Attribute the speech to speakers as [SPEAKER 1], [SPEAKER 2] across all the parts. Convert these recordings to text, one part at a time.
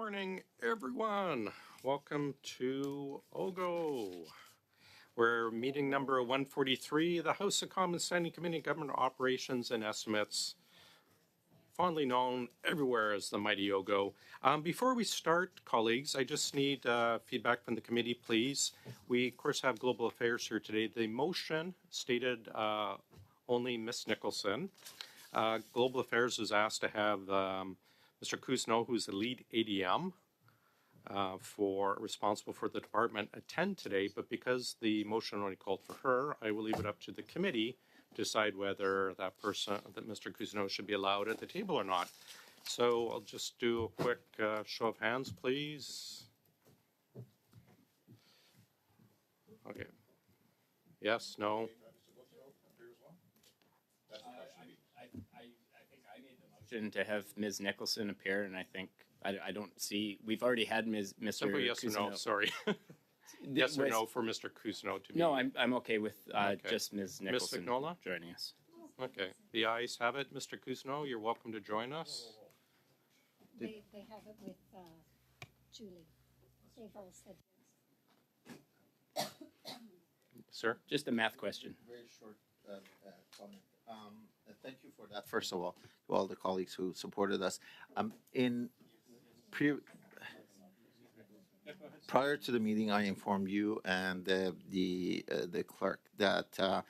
[SPEAKER 1] morning, everyone. Welcome to OGO. We're meeting number 143, the House of Commons Standing Committee on Government Operations and Estimates, fondly known everywhere as the mighty OGO. Before we start, colleagues, I just need feedback from the committee, please. We, of course, have Global Affairs here today. The motion stated only Ms. Nicholson. Global Affairs was asked to have Mr. Cousineau, who's the lead ADM responsible for the department, attend today, but because the motion only called for her, I will leave it up to the committee to decide whether that Mr. Cousineau, should be allowed at the table or not. So I'll just do a quick show of hands, please. Okay. Yes, no?
[SPEAKER 2] To have Ms. Nicholson appear, and I think I don't see. We've already had Mr.
[SPEAKER 1] Simple yes
[SPEAKER 2] Cousineau.
[SPEAKER 1] or no. Sorry. Yes or no for Mr. Cousineau to be.
[SPEAKER 2] No, I'm okay with
[SPEAKER 1] Okay.
[SPEAKER 2] just Ms. Nicholson joining us.
[SPEAKER 1] Okay. The ayes have it. Mr. Cousineau, you're welcome to join us.
[SPEAKER 3] They have it with Julie. They've all said yes.
[SPEAKER 1] Sir?
[SPEAKER 2] Just a math question.
[SPEAKER 4] Very short comment. Thank you for that, first of all, to all the colleagues who supported us. Prior to the meeting, I informed you and the clerk that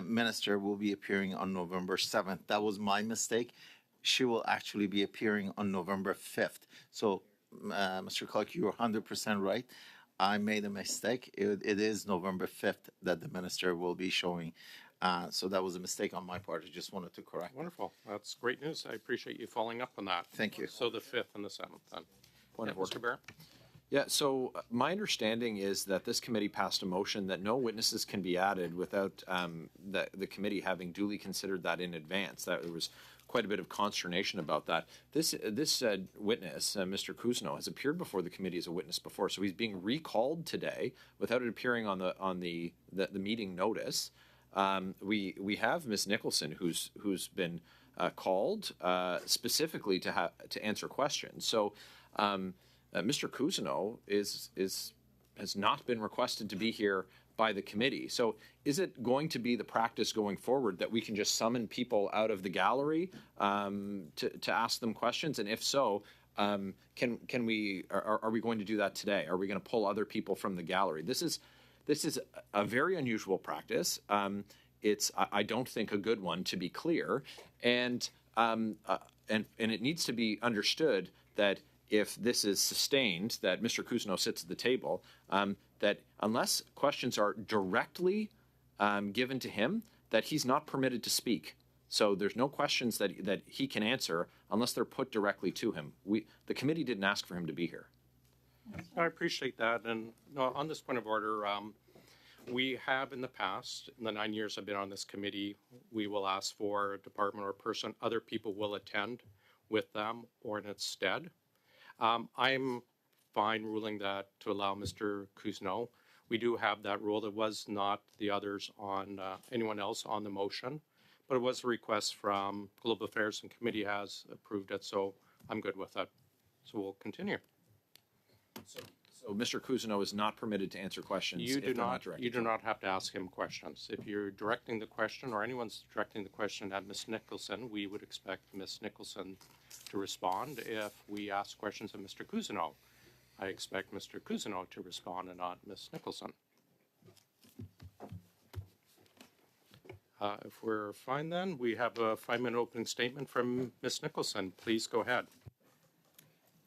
[SPEAKER 4] Minister will be appearing on November 7th. That was my mistake. She will actually be appearing on November 5th. So, Mr. Clark, you are 100% right. I made a mistake. It is November 5th that the Minister will be showing. So that was a mistake on my part. I just wanted to correct.
[SPEAKER 1] Wonderful. That's great news. I appreciate you following up on that.
[SPEAKER 4] Thank you.
[SPEAKER 1] So the 5th and the 7th then.
[SPEAKER 5] Point of order.
[SPEAKER 1] Mr. Barrett?
[SPEAKER 5] Yeah, so my understanding is that this committee passed a motion that no witnesses can be added without the committee having duly considered that in advance. That there was quite a bit of consternation about that. This witness, Mr. Cousineau, has appeared before the committee as a witness before, so he's being recalled today without it appearing on the meeting notice. We have Ms. Nicholson, who's been called specifically to answer questions. So Mr. Cousineau has not been requested to be here by the committee. So is it going to be the practice going forward that we can just summon people out of the gallery to ask them questions? And if so, are we going to do that today? Are we going to pull other people from the gallery? This is a very unusual practice. It's, I don't think, a good one, to be clear, and it needs to be understood that if this is sustained, that Mr. Cousineau sits at the table, that unless questions are directly given to him, that he's not permitted to speak. So there's no questions that he can answer unless they're put directly to him. The committee didn't ask for him to be here.
[SPEAKER 1] I appreciate that. And on this point of order, we have in the past, in the 9 years I've been on this committee, we will ask for a department or a person, other people will attend with them or in its stead. I'm fine ruling that to allow Mr. Cousineau. We do have that rule. It was not the others on anyone else on the motion, but it was a request from Global Affairs and committee has approved it, so I'm good with it. So we'll continue.
[SPEAKER 5] So Mr. Cousineau is not permitted to answer questions.
[SPEAKER 1] You do not have to ask him questions. If you're directing the question or anyone's directing the question at Ms. Nicholson, we would expect Ms. Nicholson to respond. If we ask questions of Mr. Cousineau, I expect Mr. Cousineau to respond and not Ms. Nicholson. If we're fine then, we have a 5-minute opening statement from Ms. Nicholson. Please go ahead.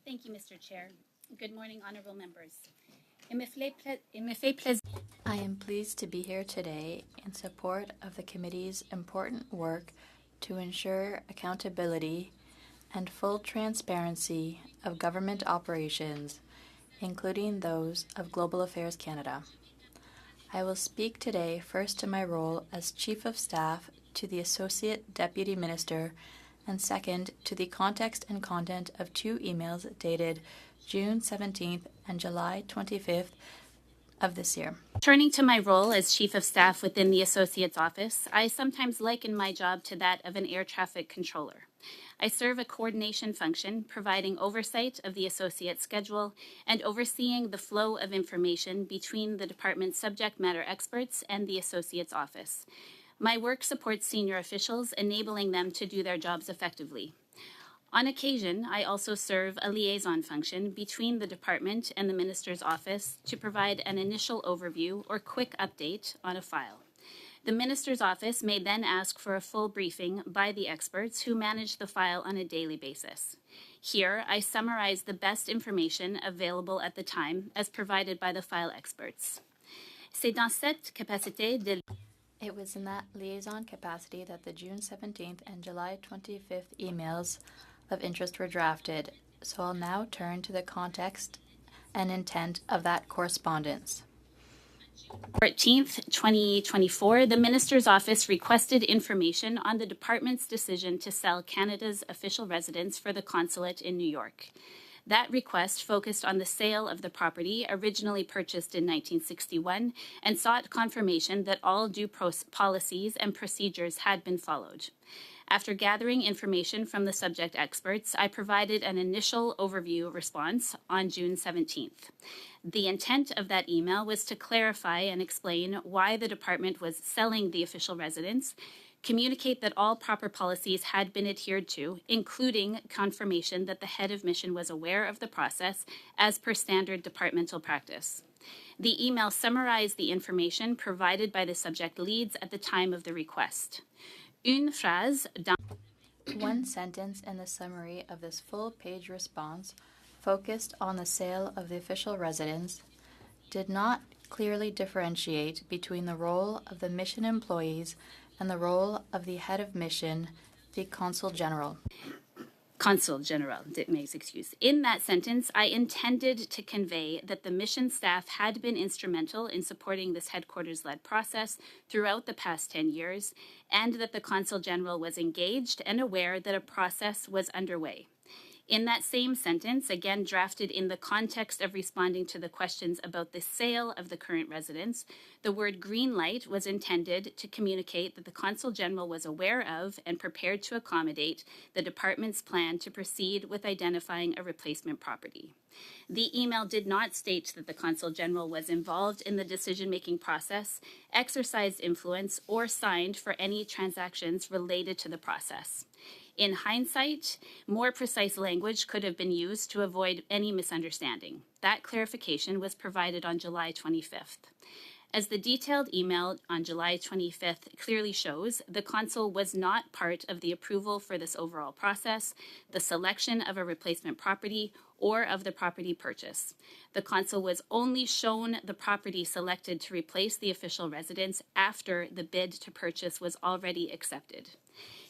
[SPEAKER 6] Thank you, Mr. Chair. Good morning, honorable members.
[SPEAKER 7] I am pleased to be here today in support of the committee's important work to ensure accountability and full transparency of government operations, including those of Global Affairs Canada. I will speak today first to my role as Chief of Staff to the Associate Deputy Minister, and second to the context and content of 2 emails dated June 17th and July 25th of this year.
[SPEAKER 6] Turning to my role as Chief of Staff within the Associate's office, I sometimes liken my job to that of an air traffic controller. I serve a coordination function providing oversight of the associate schedule and overseeing the flow of information between the department's subject matter experts and the associate's office. My work supports senior officials, enabling them to do their jobs effectively. On occasion, I also serve a liaison function between the department and the minister's office to provide an initial overview or quick update on a file. The minister's office may then ask for a full briefing by the experts who manage the file on a daily basis. Here, I summarize the best information available at the time as provided by the file experts. C'est dans cette capacité de
[SPEAKER 7] It was in that liaison capacity that the June 17th and July 25th emails of interest were drafted, so I'll now turn to the context and intent of that correspondence.
[SPEAKER 6] 14th, 2024, the Minister's Office requested information on the department's decision to sell Canada's official residence for the consulate in New York. That request focused on the sale of the property originally purchased in 1961 and sought confirmation that all due policies and procedures had been followed. After gathering information from the subject experts, I provided an initial overview response on June 17th. The intent of that email was to clarify and explain why the department was selling the official residence, communicate that all proper policies had been adhered to, including confirmation that the head of mission was aware of the process as per standard departmental practice. The email summarized the information provided by the subject leads at the time of the request. Une phrase dans
[SPEAKER 7] One sentence in the summary of this full-page response focused on the sale of the official residence did not clearly differentiate between the role of the mission employees and the role of the head of mission, the Consul General.
[SPEAKER 6] Consul General, excuse. In that sentence, I intended to convey that the mission staff had been instrumental in supporting this headquarters-led process throughout the past 10 years, and that the Consul General was engaged and aware that a process was underway. In that same sentence, again drafted in the context of responding to the questions about the sale of the current residence, the word green light was intended to communicate that the Consul General was aware of and prepared to accommodate the department's plan to proceed with identifying a replacement property. The email did not state that the Consul General was involved in the decision-making process, exercised influence, or signed for any transactions related to the process. In hindsight, more precise language could have been used to avoid any misunderstanding. That clarification was provided on July 25th. As the detailed email on July 25th clearly shows, the consul was not part of the approval for this overall process, the selection of a replacement property, or of the property purchase. The consul was only shown the property selected to replace the official residence after the bid to purchase was already accepted.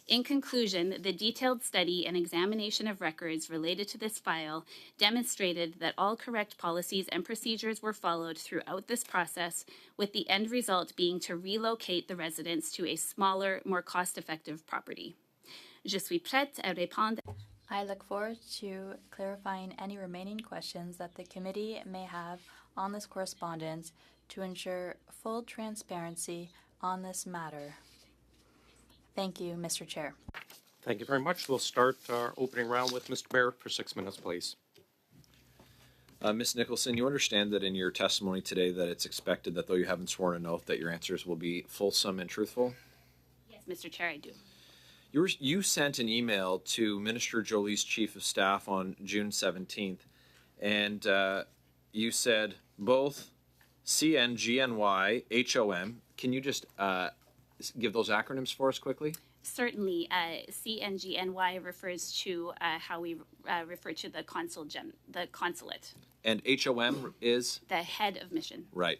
[SPEAKER 6] In conclusion, the detailed study and examination of records related to this file demonstrated that all correct policies and procedures were followed throughout this process, with the end result being to relocate the residence to a smaller, more cost-effective property. Je suis prête à répondre.
[SPEAKER 7] I look forward to clarifying any remaining questions that the committee may have on this correspondence to ensure full transparency on this matter. Thank you, Mr. Chair.
[SPEAKER 1] Thank you very much. We'll start our opening round with Mr. Barrett for 6 minutes, please.
[SPEAKER 5] Ms. Nicholson, you understand that in your testimony today that it's expected that though you haven't sworn an oath that your answers will be fulsome and truthful?
[SPEAKER 6] Yes, Mr. Chair, I do.
[SPEAKER 5] You sent an email to Minister Jolie's Chief of Staff on June 17th, and you said both CNGNY, HOM. Can you just give those acronyms for us quickly?
[SPEAKER 6] Certainly, CNGNY refers to how we refer to the consulate.
[SPEAKER 5] And HOM is?
[SPEAKER 6] The head of mission.
[SPEAKER 5] Right.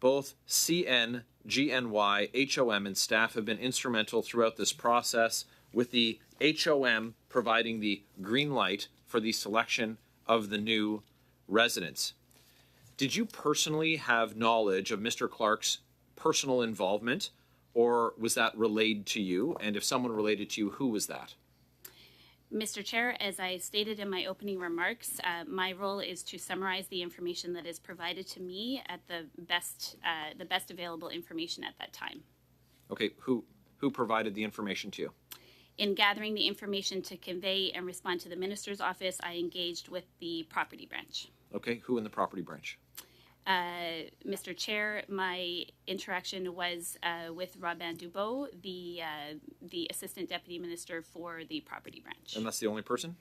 [SPEAKER 5] Both CN, GNY, HOM, and staff have been instrumental throughout this process, with the HOM providing the green light for the selection of the new residence. Did you personally have knowledge of Mr. Clark's personal involvement, or was that relayed to you? And if someone related to you, who was that?
[SPEAKER 6] Mr. Chair, as I stated in my opening remarks, my role is to summarize the information that is provided to me at the best available information at that time.
[SPEAKER 5] Okay, who provided the information to you?
[SPEAKER 6] In gathering the information to convey and respond to the minister's office, I engaged with the property branch.
[SPEAKER 5] Okay, who in the property branch?
[SPEAKER 6] Mr. Chair, my interaction was with Robin Dubois, the Assistant Deputy Minister for the Property Branch.
[SPEAKER 5] And that's the only person?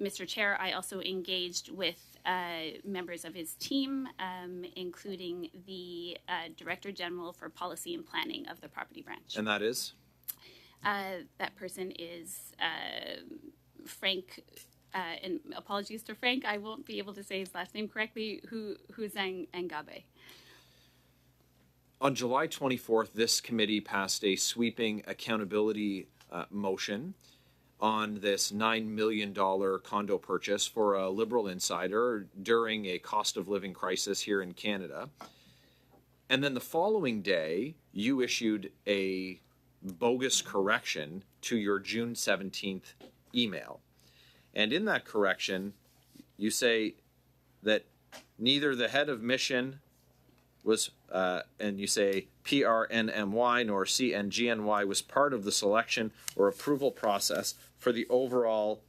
[SPEAKER 6] Mr. Chair, I also engaged with members of his team, including the Director General for Policy and Planning of the Property Branch.
[SPEAKER 5] And that is?
[SPEAKER 6] That person is Frank. And apologies to Frank, I won't be able to say his last name correctly, Huzang Ngabe.
[SPEAKER 5] On July 24th, this committee passed a sweeping accountability motion on this $9 million condo purchase for a Liberal insider during a cost of living crisis here in Canada. And then the following day, you issued a bogus correction to your June 17th email. And in that correction, you say that neither the head of mission was, and you say PRNMY nor CNGNY was part of the selection or approval process for the overall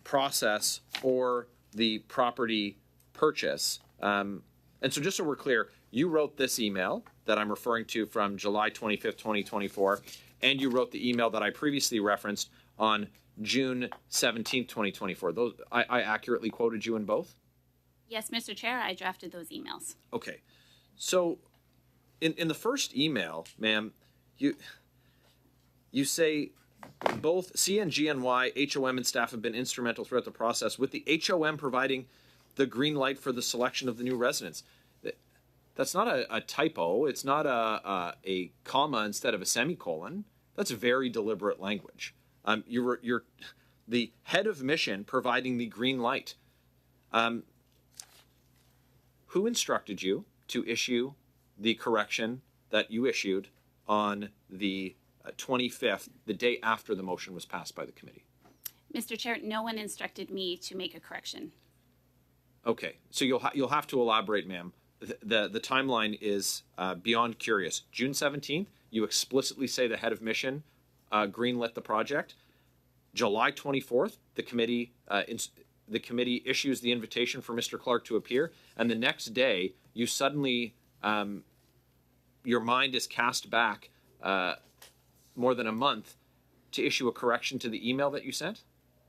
[SPEAKER 5] process or the property purchase. And so just so we're clear, you wrote this email that I'm referring to from July 25th, 2024, and you wrote the email that I previously referenced on June 17th, 2024. Those, I accurately quoted you in both?
[SPEAKER 6] Yes, Mr. Chair, I drafted those emails.
[SPEAKER 5] Okay. So in the first email, ma'am, you say both CNGNY, HOM, and staff have been instrumental throughout the process, with the HOM providing the green light for the selection of the new residents. That's not a typo. It's not a comma instead of a semicolon. That's very deliberate language. You're the head of mission providing the green light. Who instructed you to issue the correction that you issued on the 25th, the day after the motion was passed by the committee?
[SPEAKER 6] Mr. Chair, no one instructed me to make a correction.
[SPEAKER 5] Okay, so you'll have to elaborate, ma'am. The timeline is beyond curious. June 17th, you explicitly say the head of mission greenlit the project. July 24th, the committee issues the invitation for Mr. Clark to appear, and the next day, you suddenly your mind is cast back more than a month to issue a correction to the email that you sent,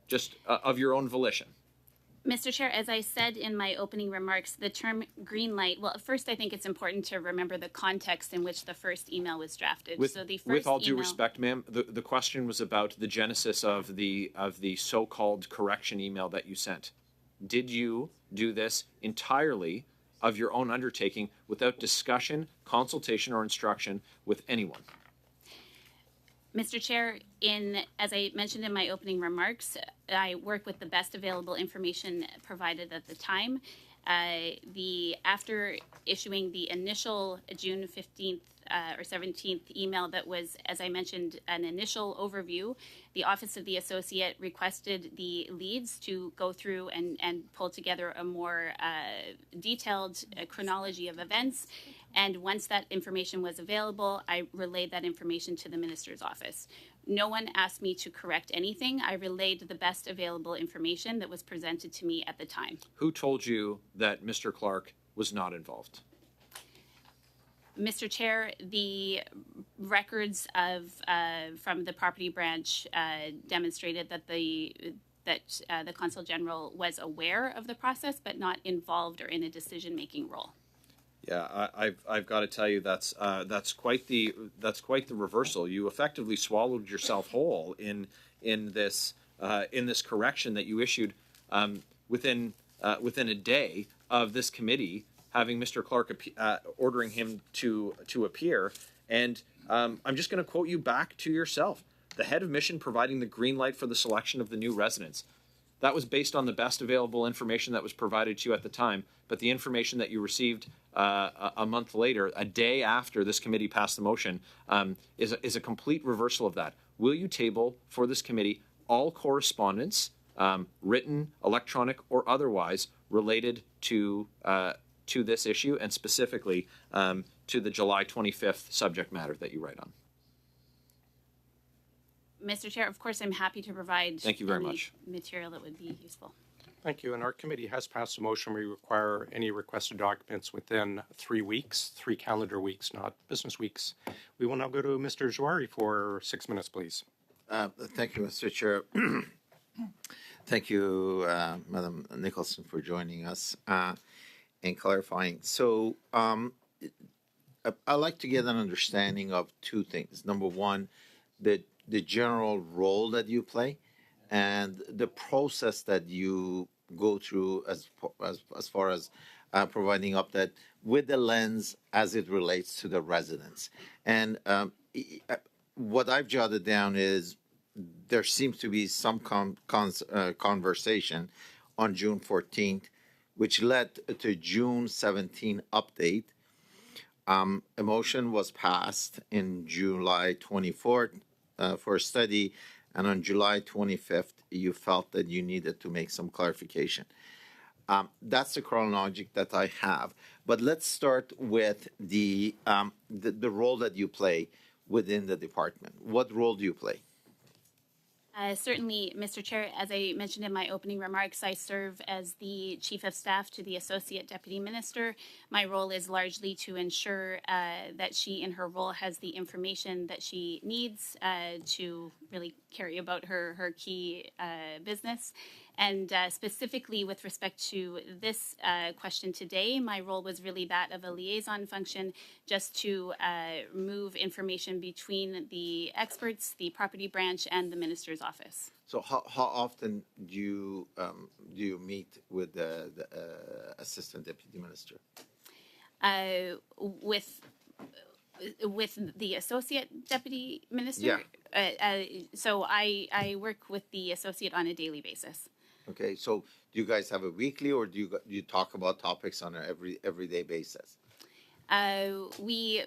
[SPEAKER 5] just of your own volition.
[SPEAKER 6] Mr. Chair, as I said in my opening remarks, the term green light, well, first I think it's important to remember the context in which the first email was drafted.
[SPEAKER 5] With all due respect, ma'am, the question was about the genesis of the so-called correction email that you sent. Did you do this entirely of your own undertaking without discussion, consultation, or instruction with anyone?
[SPEAKER 6] Mr. Chair, as I mentioned in my opening remarks, I work with the best available information provided at the time. After issuing the initial June 15th or 17th email that was, as I mentioned, an initial overview, the Office of the Associate requested the leads to go through and pull together a more detailed chronology of events. And once that information was available, I relayed that information to the minister's office. No one asked me to correct anything. I relayed the best available information that was presented to me at the time.
[SPEAKER 5] Who told you that Mr. Clark was not involved?
[SPEAKER 6] Mr. Chair, the records from the property branch demonstrated that the Consul General was aware of the process, but not involved or in a decision-making role.
[SPEAKER 5] Yeah, I've got to tell you that's quite the reversal. You effectively swallowed yourself whole in this correction that you issued within a day of this committee having Mr. Clark ordering him to appear. And I'm just going to quote you back to yourself. The head of mission providing the green light for the selection of the new residents. That was based on the best available information that was provided to you at the time, but the information that you received a month later, a day after this committee passed the motion, is a complete reversal of that. Will you table for this committee all correspondence, written, electronic, or otherwise, related to this issue, and specifically to the July 25th subject matter that you write on?
[SPEAKER 6] Mr. Chair, of course, I'm happy to provide
[SPEAKER 5] Thank you very
[SPEAKER 6] any
[SPEAKER 5] much.
[SPEAKER 6] material that would be useful.
[SPEAKER 1] Thank you. And our committee has passed a motion. We require any requested documents within 3 weeks, 3 calendar weeks, not business weeks. We will now go to Mr. Jouari for 6 minutes, please.
[SPEAKER 4] Thank you, Mr. Chair. Thank you, Madam Nicholson, for joining us and clarifying. So I'd like to get an understanding of two things. Number one, the general role that you play and the process that you go through as far as providing update with the lens as it relates to the residents. And what I've jotted down is there seems to be some conversation on June 14th, which led to June 17 update. A motion was passed in July 24th for a study, and on July 25th, you felt that you needed to make some clarification. That's the chronology that I have. But let's start with the role that you play within the department. What role do you play?
[SPEAKER 6] Certainly, Mr. Chair, as I mentioned in my opening remarks, I serve as the Chief of Staff to the Associate Deputy Minister. My role is largely to ensure that she, in her role, has the information that she needs to really carry about her key business. And specifically with respect to this question today, my role was really that of a liaison function, just to move information between the experts, the property branch, and the minister's office.
[SPEAKER 4] So how often do you meet with the assistant deputy minister?
[SPEAKER 6] With the associate deputy minister?
[SPEAKER 4] Yeah.
[SPEAKER 6] So I work with the associate on a daily basis.
[SPEAKER 4] Okay, so do you guys have a weekly, or do you talk about topics on an everyday basis?
[SPEAKER 6] We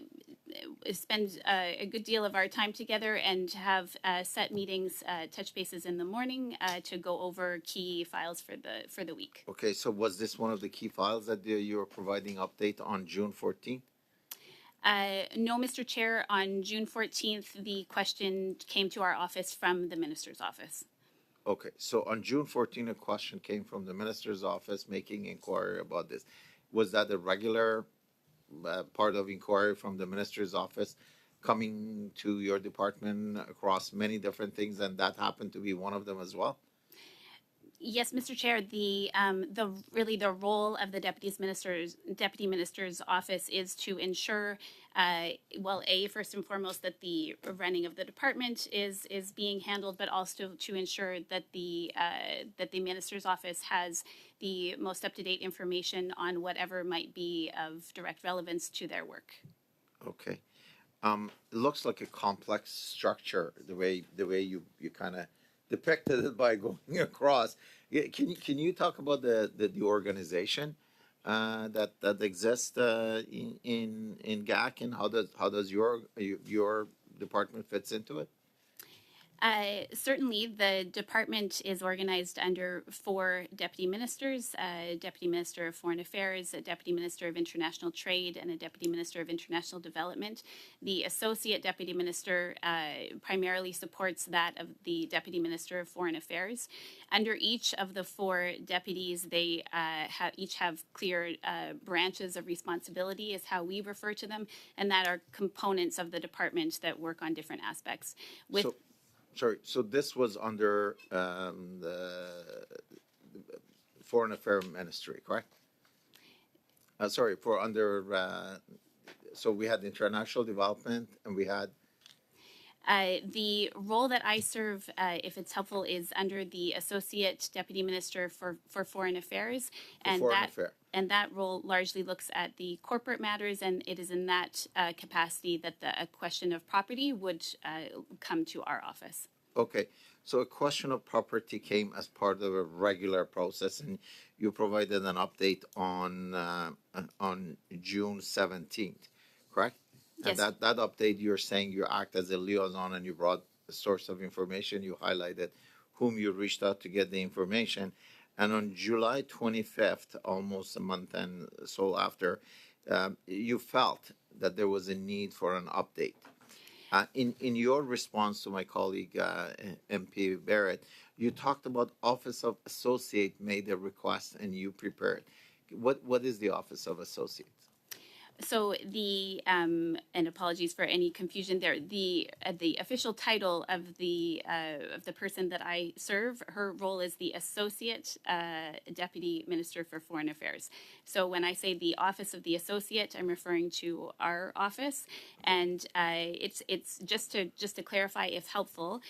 [SPEAKER 6] spend a good deal of our time together and have set meetings, touch bases in the morning to go over key files for the week.
[SPEAKER 4] Okay, so was this one of the key files that you were providing update on June 14th?
[SPEAKER 6] No, Mr. Chair. On June 14th, the question came to our office from the minister's office.
[SPEAKER 4] Okay, so on June 14th, a question came from the minister's office making inquiry about this. Was that a regular part of inquiry from the minister's office coming to your department across many different things, and that happened to be one of them as well?
[SPEAKER 6] Yes, Mr. Chair. The role of the deputy minister's office is to ensure, first and foremost, that the running of the department is being handled, but also to ensure that the minister's office has the most up-to-date information on whatever might be of direct relevance to their work.
[SPEAKER 4] Okay, it looks like a complex structure the way you kind of depicted it by going across. Can you talk about the organization that exists in GAC, and how does your department fits into it?
[SPEAKER 6] Certainly, the department is organized under 4 deputy ministers, a deputy minister of foreign affairs, a deputy minister of international trade, and a deputy minister of international development. The associate deputy minister primarily supports that of the deputy minister of foreign affairs. Under each of the 4 deputies, they each have clear branches of responsibility, is how we refer to them, and that are components of the department that work on different aspects.
[SPEAKER 4] So this was under the Foreign Affairs Ministry, correct? So we had international development, and we had...
[SPEAKER 6] The role that I serve, if it's helpful, is under the Associate Deputy Minister for Foreign Affairs. And that role largely looks at the corporate matters, and it is in that capacity that a question of property would come to our office.
[SPEAKER 4] Okay, so a question of property came as part of a regular process, and you provided an update on June 17th, correct?
[SPEAKER 6] Yes.
[SPEAKER 4] And that update, you're saying you act as a liaison, and you brought a source of information. You highlighted whom you reached out to get the information. And on July 25th, almost a month and so after, you felt that there was a need for an update. In your response to my colleague MP Barrett, you talked about Office of Associate made a request and you prepared. What is the Office of Associate?
[SPEAKER 6] So the and apologies for any confusion there. The official title of the person that I serve, her role is the Associate Deputy Minister for Foreign Affairs. So when I say the Office of the Associate, I'm referring to our office, and it's just to clarify, if helpful.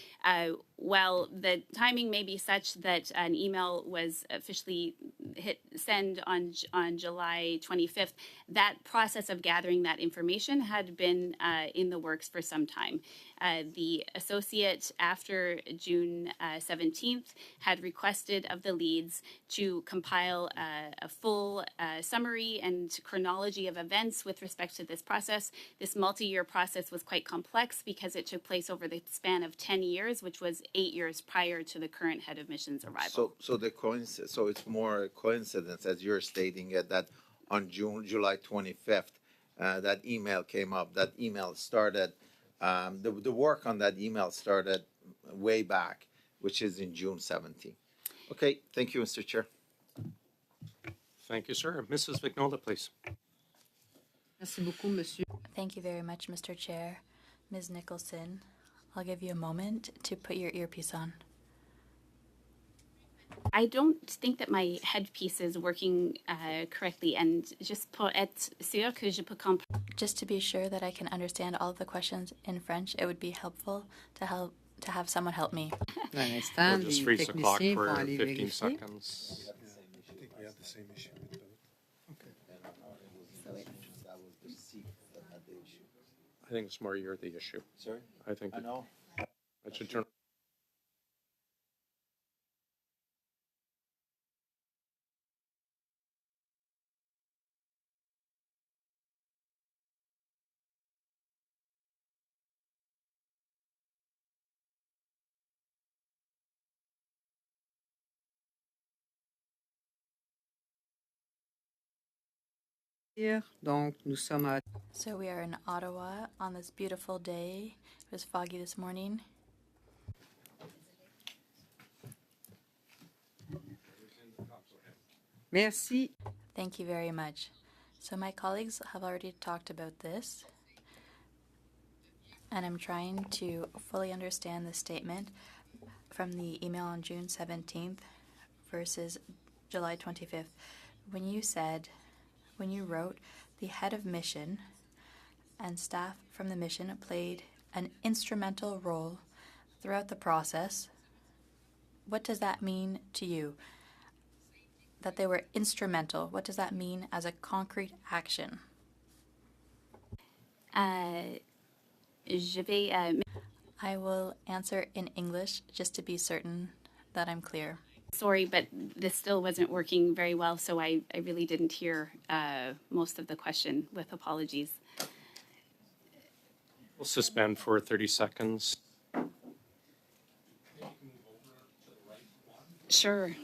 [SPEAKER 6] While the timing may be such that an email was officially hit send on July 25th, that process of gathering that information had been in the works for some time. The associate, after June 17th, had requested of the leads to compile a full summary and chronology of events with respect to this process. This multi-year process was quite complex because it took place over the span of 10 years, which was 8 years prior to the current head of missions arrival.
[SPEAKER 4] So it's more a coincidence, as you're stating it, that on July 25th, that email came up. That email started. The work on that email started way back, which is in June 17th. Okay, thank you, Mr. Chair.
[SPEAKER 1] Thank you, sir. Mrs. Vignola, please.
[SPEAKER 8] Merci beaucoup, monsieur.
[SPEAKER 7] Thank you very much, Mr. Chair. Ms. Nicholson, I'll give you a moment to put your earpiece on.
[SPEAKER 6] I don't think that my headpiece is working correctly, and just pour être sûr que je peux comprendre.
[SPEAKER 7] Just to be sure that I can understand all of the questions in French, it would be helpful to have someone help me.
[SPEAKER 8] Un instant,
[SPEAKER 1] We'll just
[SPEAKER 8] les
[SPEAKER 1] freeze the clock
[SPEAKER 8] techniciens
[SPEAKER 1] for
[SPEAKER 8] vont aller
[SPEAKER 1] 15
[SPEAKER 8] vérifier.
[SPEAKER 1] seconds.
[SPEAKER 9] I think we have the same issue with both.
[SPEAKER 1] I think it's more you're the issue.
[SPEAKER 4] Sorry?
[SPEAKER 1] I think
[SPEAKER 4] I know.
[SPEAKER 1] I should turn.
[SPEAKER 8] Donc, nous sommes à
[SPEAKER 7] So we are in Ottawa on this beautiful day. It was foggy this morning.
[SPEAKER 8] Merci.
[SPEAKER 7] Thank you very much. So my colleagues have already talked about this, and I'm trying to fully understand the statement from the email on June 17th versus July 25th. When you wrote, the head of mission and staff from the mission played an instrumental role throughout the process, what does that mean to you? That they were instrumental, what does that mean as a concrete action?
[SPEAKER 6] Je vais
[SPEAKER 7] I will answer in English just to be certain that I'm clear.
[SPEAKER 6] sorry, but this still wasn't working very well, so I really didn't hear most of the question, with apologies.
[SPEAKER 1] We'll suspend for 30 seconds.
[SPEAKER 6] Sure.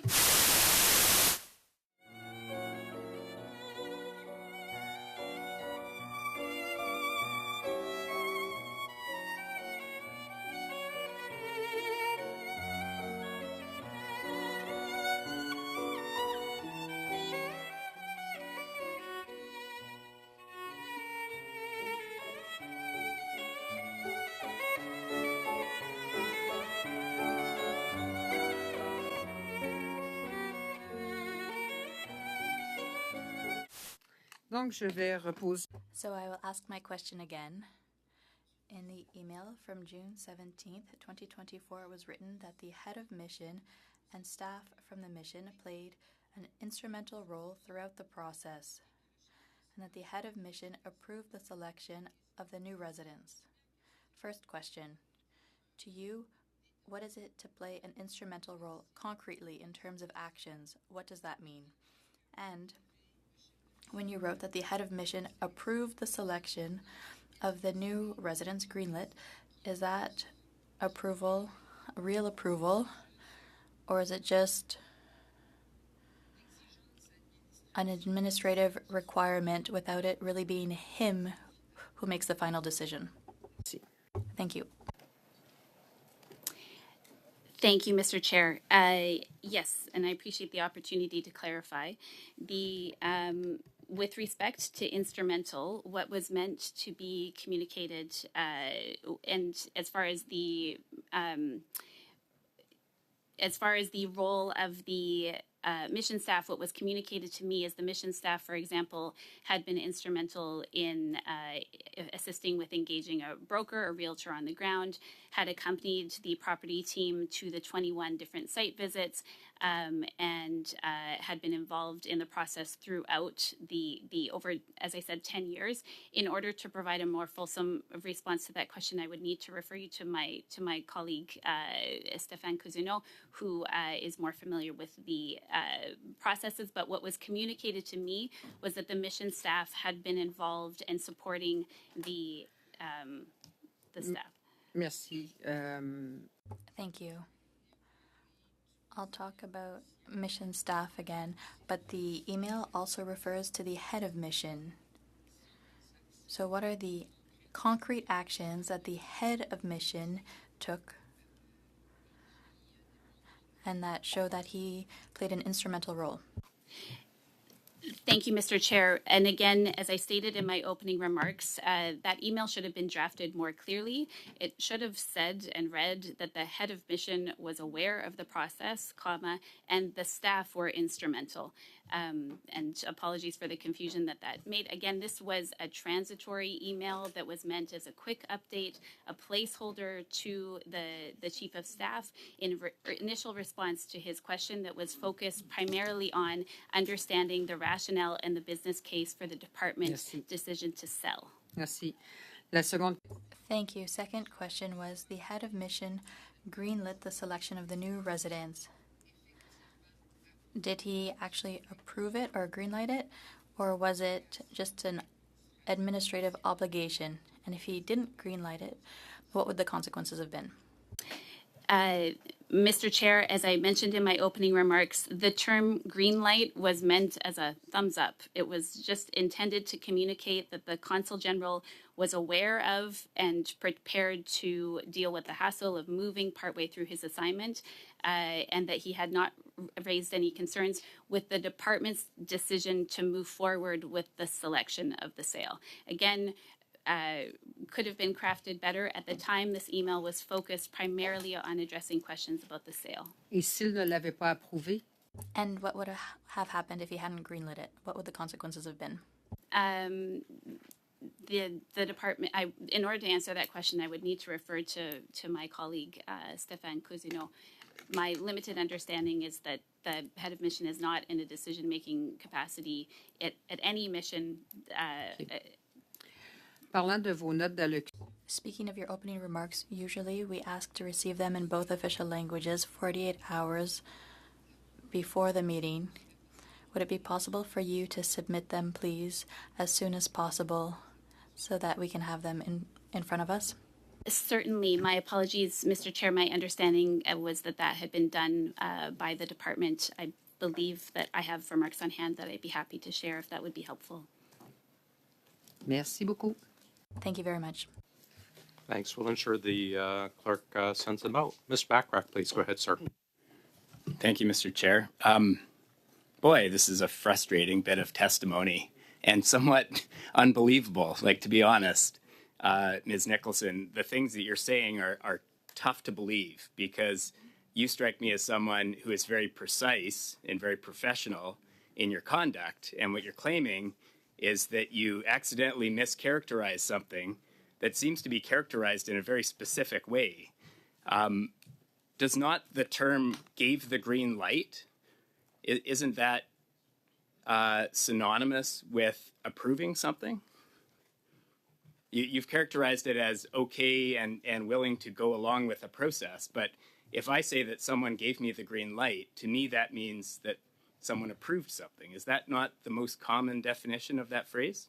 [SPEAKER 8] Donc, je vais reposer.
[SPEAKER 7] So I will ask my question again. In the email from June 17th, 2024, it was written that the head of mission and staff from the mission played an instrumental role throughout the process, and that the head of mission approved the selection of the new residents. First question, to you, what is it to play an instrumental role concretely in terms of actions? What does that mean? And when you wrote that the head of mission approved the selection of the new residents, greenlit, is that approval a real approval, or is it just an administrative requirement without it really being him who makes the final decision? Thank you.
[SPEAKER 6] Thank you, Mr. Chair. Yes, and I appreciate the opportunity to clarify. With respect to instrumental, what was meant to be communicated, and as far as the role of the mission staff, what was communicated to me is the mission staff, for example, had been instrumental in assisting with engaging a broker or realtor on the ground, had accompanied the property team to the 21 different site visits, and had been involved in the process throughout the over, as I said, 10 years. In order to provide a more fulsome response to that question, I would need to refer you to my colleague Stéphane Cousineau, who is more familiar with the processes. But what was communicated to me was that the mission staff had been involved in supporting the staff.
[SPEAKER 8] Merci.
[SPEAKER 7] Thank you. I'll talk about mission staff again, but the email also refers to the head of mission. So what are the concrete actions that the head of mission took and that show that he played an instrumental role?
[SPEAKER 6] Thank you, Mr. Chair. And again, as I stated in my opening remarks, that email should have been drafted more clearly. It should have said and read that the head of mission was aware of the process, and the staff were instrumental. And apologies for the confusion that made. Again, this was a transitory email that was meant as a quick update, a placeholder to the chief of staff in initial response to his question that was focused primarily on understanding the rationale and the business case for the department's decision to sell.
[SPEAKER 8] Merci. La seconde.
[SPEAKER 7] Thank you. Second question was the head of mission greenlit the selection of the new residence. Did he actually approve it or greenlight it, or was it just an administrative obligation? And if he didn't greenlight it, what would the consequences have been?
[SPEAKER 6] Mr. Chair, as I mentioned in my opening remarks, the term green light was meant as a thumbs up. It was just intended to communicate that the Consul General was aware of and prepared to deal with the hassle of moving partway through his assignment, and that he had not raised any concerns with the department's decision to move forward with the selection of the sale. Again, could have been crafted better. At the time, this email was focused primarily on addressing questions about the sale.
[SPEAKER 8] Et s'il ne l'avait pas approuvé?
[SPEAKER 7] And what would have happened if he hadn't greenlit it? What would the consequences have been?
[SPEAKER 6] The department, in order to answer that question, I would need to refer to my colleague, Stéphane Cousineau. My limited understanding is that the head of mission is not in a decision-making capacity at any mission.
[SPEAKER 8] Parlant de vos notes d'allocution.
[SPEAKER 7] Speaking of your opening remarks, usually we ask to receive them in both official languages 48 hours before the meeting. Would it be possible for you to submit them, please, as soon as possible so that we can have them in front of us?
[SPEAKER 6] Certainly. My apologies, Mr. Chair. My understanding was that had been done by the department. I believe that I have remarks on hand that I'd be happy to share if that would be helpful.
[SPEAKER 8] Merci beaucoup.
[SPEAKER 7] Thank you very much.
[SPEAKER 1] Thanks. We'll ensure the clerk sends them out. Mr. Bachrach, please go ahead, sir.
[SPEAKER 2] Thank you, Mr. Chair. Boy, this is a frustrating bit of testimony and somewhat unbelievable, to be honest. Ms. Nicholson, the things that you're saying are tough to believe because you strike me as someone who is very precise and very professional in your conduct. And what you're claiming is that you accidentally mischaracterized something that seems to be characterized in a very specific way. Does not the term gave the green light, isn't that synonymous with approving something? You've characterized it as okay and willing to go along with a process, but if I say that someone gave me the green light, to me that means that someone approved something. Is that not the most common definition of that phrase?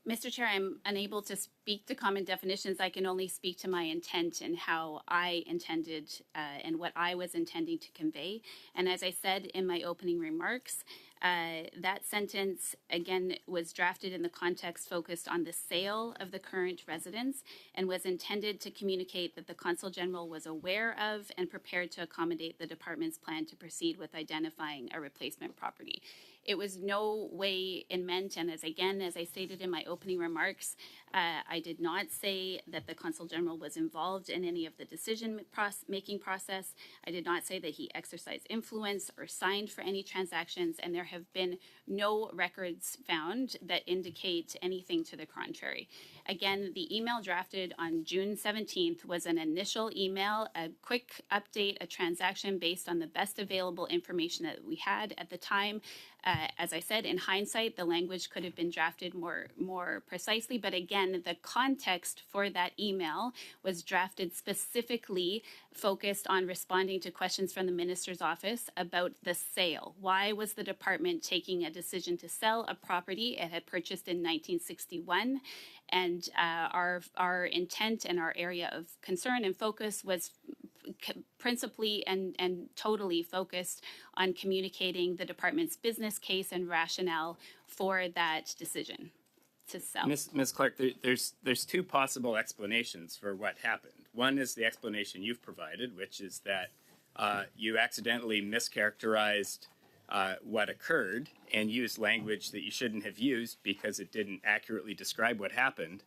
[SPEAKER 6] Mr. Chair, I'm unable to speak to common definitions. I can only speak to my intent and how I intended and what I was intending to convey. And as I said in my opening remarks, that sentence, again, was drafted in the context focused on the sale of the current residence and was intended to communicate that the Consul General was aware of and prepared to accommodate the department's plan to proceed with identifying a replacement property. It was no way in meant, and as I stated in my opening remarks, I did not say that the Consul General was involved in any of the decision-making process. I did not say that he exercised influence or signed for any transactions, and there have been no records found that indicate anything to the contrary. Again, the email drafted on June 17th was an initial email, a quick update, a transaction based on the best available information that we had at the time. As I said, in hindsight, the language could have been drafted more precisely, but again, the context for that email was drafted specifically focused on responding to questions from the minister's office about the sale. Why was the department taking a decision to sell a property it had purchased in 1961? And our intent and our area of concern and focus was principally and totally focused on communicating the department's business case and rationale for that decision to sell.
[SPEAKER 2] Ms. Clark, there's two possible explanations for what happened. One is the explanation you've provided, which is that you accidentally mischaracterized what occurred and used language that you shouldn't have used because it didn't accurately describe what happened.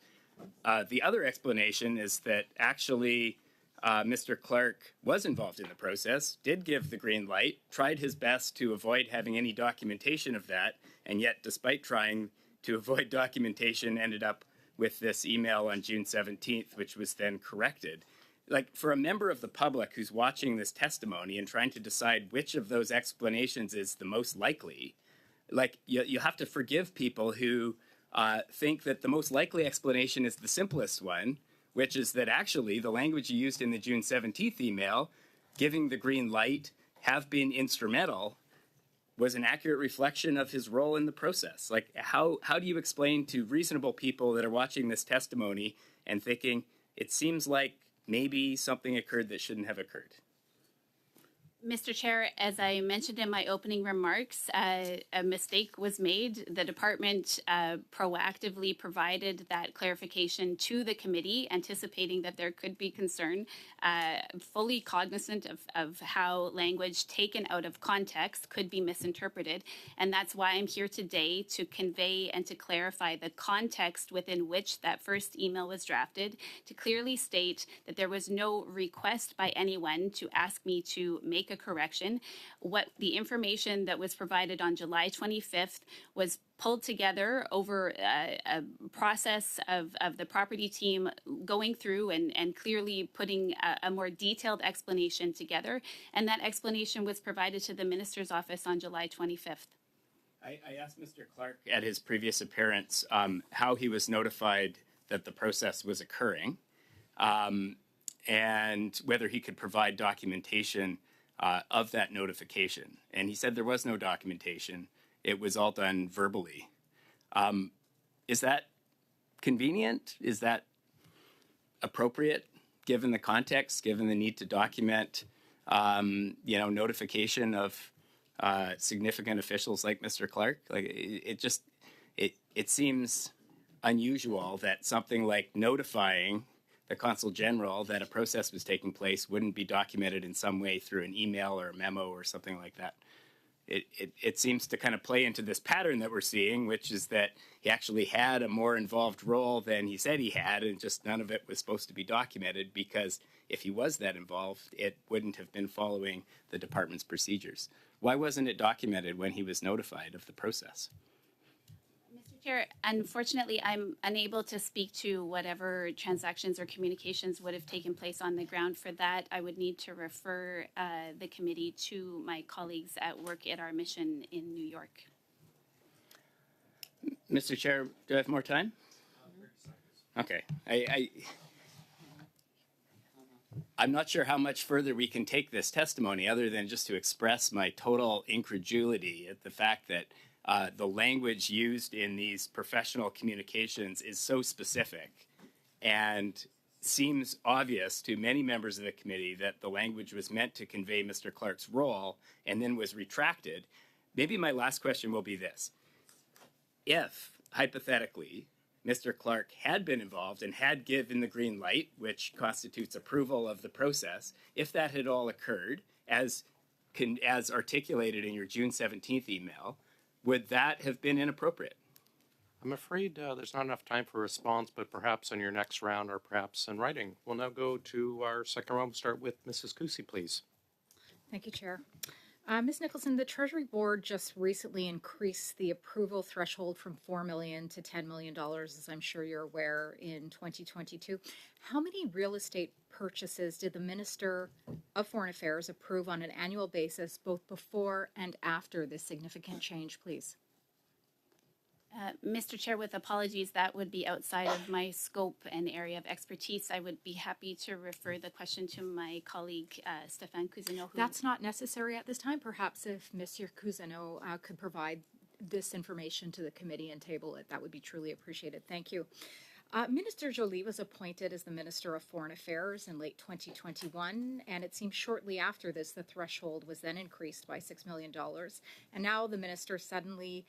[SPEAKER 2] The other explanation is that actually Mr. Clark was involved in the process, did give the green light, tried his best to avoid having any documentation of that, and yet despite trying to avoid documentation, ended up with this email on June 17th, which was then corrected. Like, for a member of the public who's watching this testimony and trying to decide which of those explanations is the most likely, like, you have to forgive people who think that the most likely explanation is the simplest one, which is that actually the language you used in the June 17th email, giving the green light, have been instrumental, was an accurate reflection of his role in the process. Like, how do you explain to reasonable people that are watching this testimony and thinking, it seems like maybe something occurred that shouldn't have occurred?
[SPEAKER 6] Mr. Chair, as I mentioned in my opening remarks, a mistake was made. The department proactively provided that clarification to the committee, anticipating that there could be concern, fully cognizant of how language taken out of context could be misinterpreted. And that's why I'm here today to convey and to clarify the context within which that first email was drafted, to clearly state that there was no request by anyone to ask me to make a correction. What the information that was provided on July 25th was pulled together over a process of the property team going through and clearly putting a more detailed explanation together. And that explanation was provided to the minister's office on July 25th.
[SPEAKER 2] I asked Mr. Clark at his previous appearance how he was notified that the process was occurring and whether he could provide documentation of that notification. And he said there was no documentation. It was all done verbally. Is that convenient? Is that appropriate given the context, given the need to document, notification of significant officials like Mr. Clark? Like, it seems unusual that something like notifying the Consul General that a process was taking place wouldn't be documented in some way through an email or a memo or something like that. It seems to kind of play into this pattern that we're seeing, which is that he actually had a more involved role than he said he had, and just none of it was supposed to be documented, because if he was that involved, it wouldn't have been following the department's procedures. Why wasn't it documented when he was notified of the process?
[SPEAKER 6] Mr. Chair, unfortunately, I'm unable to speak to whatever transactions or communications would have taken place on the ground. For that, I would need to refer the committee to my colleagues at work at our mission in New York.
[SPEAKER 2] Mr. Chair, do I have more time? 30 seconds. Okay. I'm not sure how much further we can take this testimony other than just to express my total incredulity at the fact that the language used in these professional communications is so specific and seems obvious to many members of the committee that the language was meant to convey Mr. Clark's role and then was retracted. Maybe my last question will be this. If, hypothetically, Mr. Clark had been involved and had given the green light, which constitutes approval of the process, if that had all occurred as articulated in your June 17th email, would that have been inappropriate?
[SPEAKER 1] I'm afraid there's not enough time for a response, but perhaps on your next round or perhaps in writing. We'll now go to our second round. We'll start with Mrs. Kusi, please.
[SPEAKER 10] Thank you, Chair. Ms. Nicholson, the Treasury Board just recently increased the approval threshold from $4 million to $10 million, as I'm sure you're aware, in 2022. How many real estate purchases did the Minister of Foreign Affairs approve on an annual basis, both before and after this significant change, please?
[SPEAKER 6] Mr. Chair, with apologies, that would be outside of my scope and area of expertise. I would be happy to refer the question to my colleague, Stéphane Cousineau.
[SPEAKER 10] That's not necessary at this time. Perhaps if Monsieur Cousineau could provide this information to the committee and table it, that would be truly appreciated. Thank you. Minister Joly was appointed as the Minister of Foreign Affairs in late 2021, and it seems shortly after this, the threshold was then increased by $6 million. And now the minister suddenly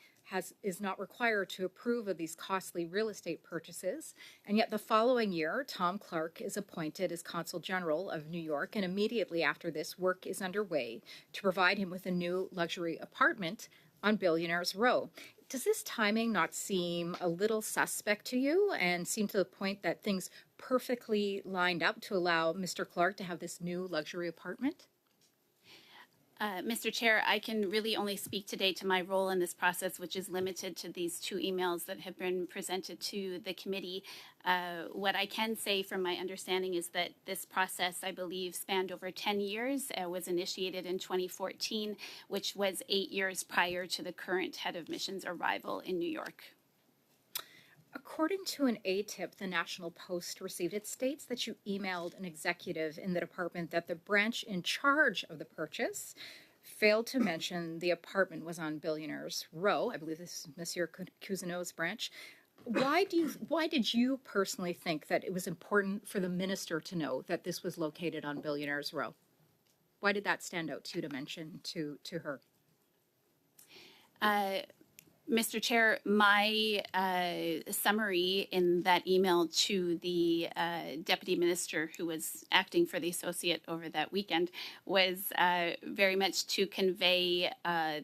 [SPEAKER 10] is not required to approve of these costly real estate purchases. And yet the following year, Tom Clark is appointed as Consul General of New York, and immediately after this, work is underway to provide him with a new luxury apartment on Billionaires Row. Does this timing not seem a little suspect to you and seem to the point that things perfectly lined up to allow Mr. Clark to have this new luxury apartment?
[SPEAKER 6] Mr. Chair, I can really only speak today to my role in this process, which is limited to these two emails that have been presented to the committee. What I can say from my understanding is that this process, I believe, spanned over 10 years, was initiated in 2014, which was 8 years prior to the current head of missions arrival in New York.
[SPEAKER 10] According to an ATIP the National Post received, it states that you emailed an executive in the department that the branch in charge of the purchase failed to mention the apartment was on Billionaires Row. I believe this is Monsieur Cousineau's branch. Why did you personally think that it was important for the minister to know that this was located on Billionaires Row? Why did that stand out to you to mention to her?
[SPEAKER 6] Mr. Chair, my summary in that email to the Deputy Minister who was acting for the Associate over that weekend was very much to convey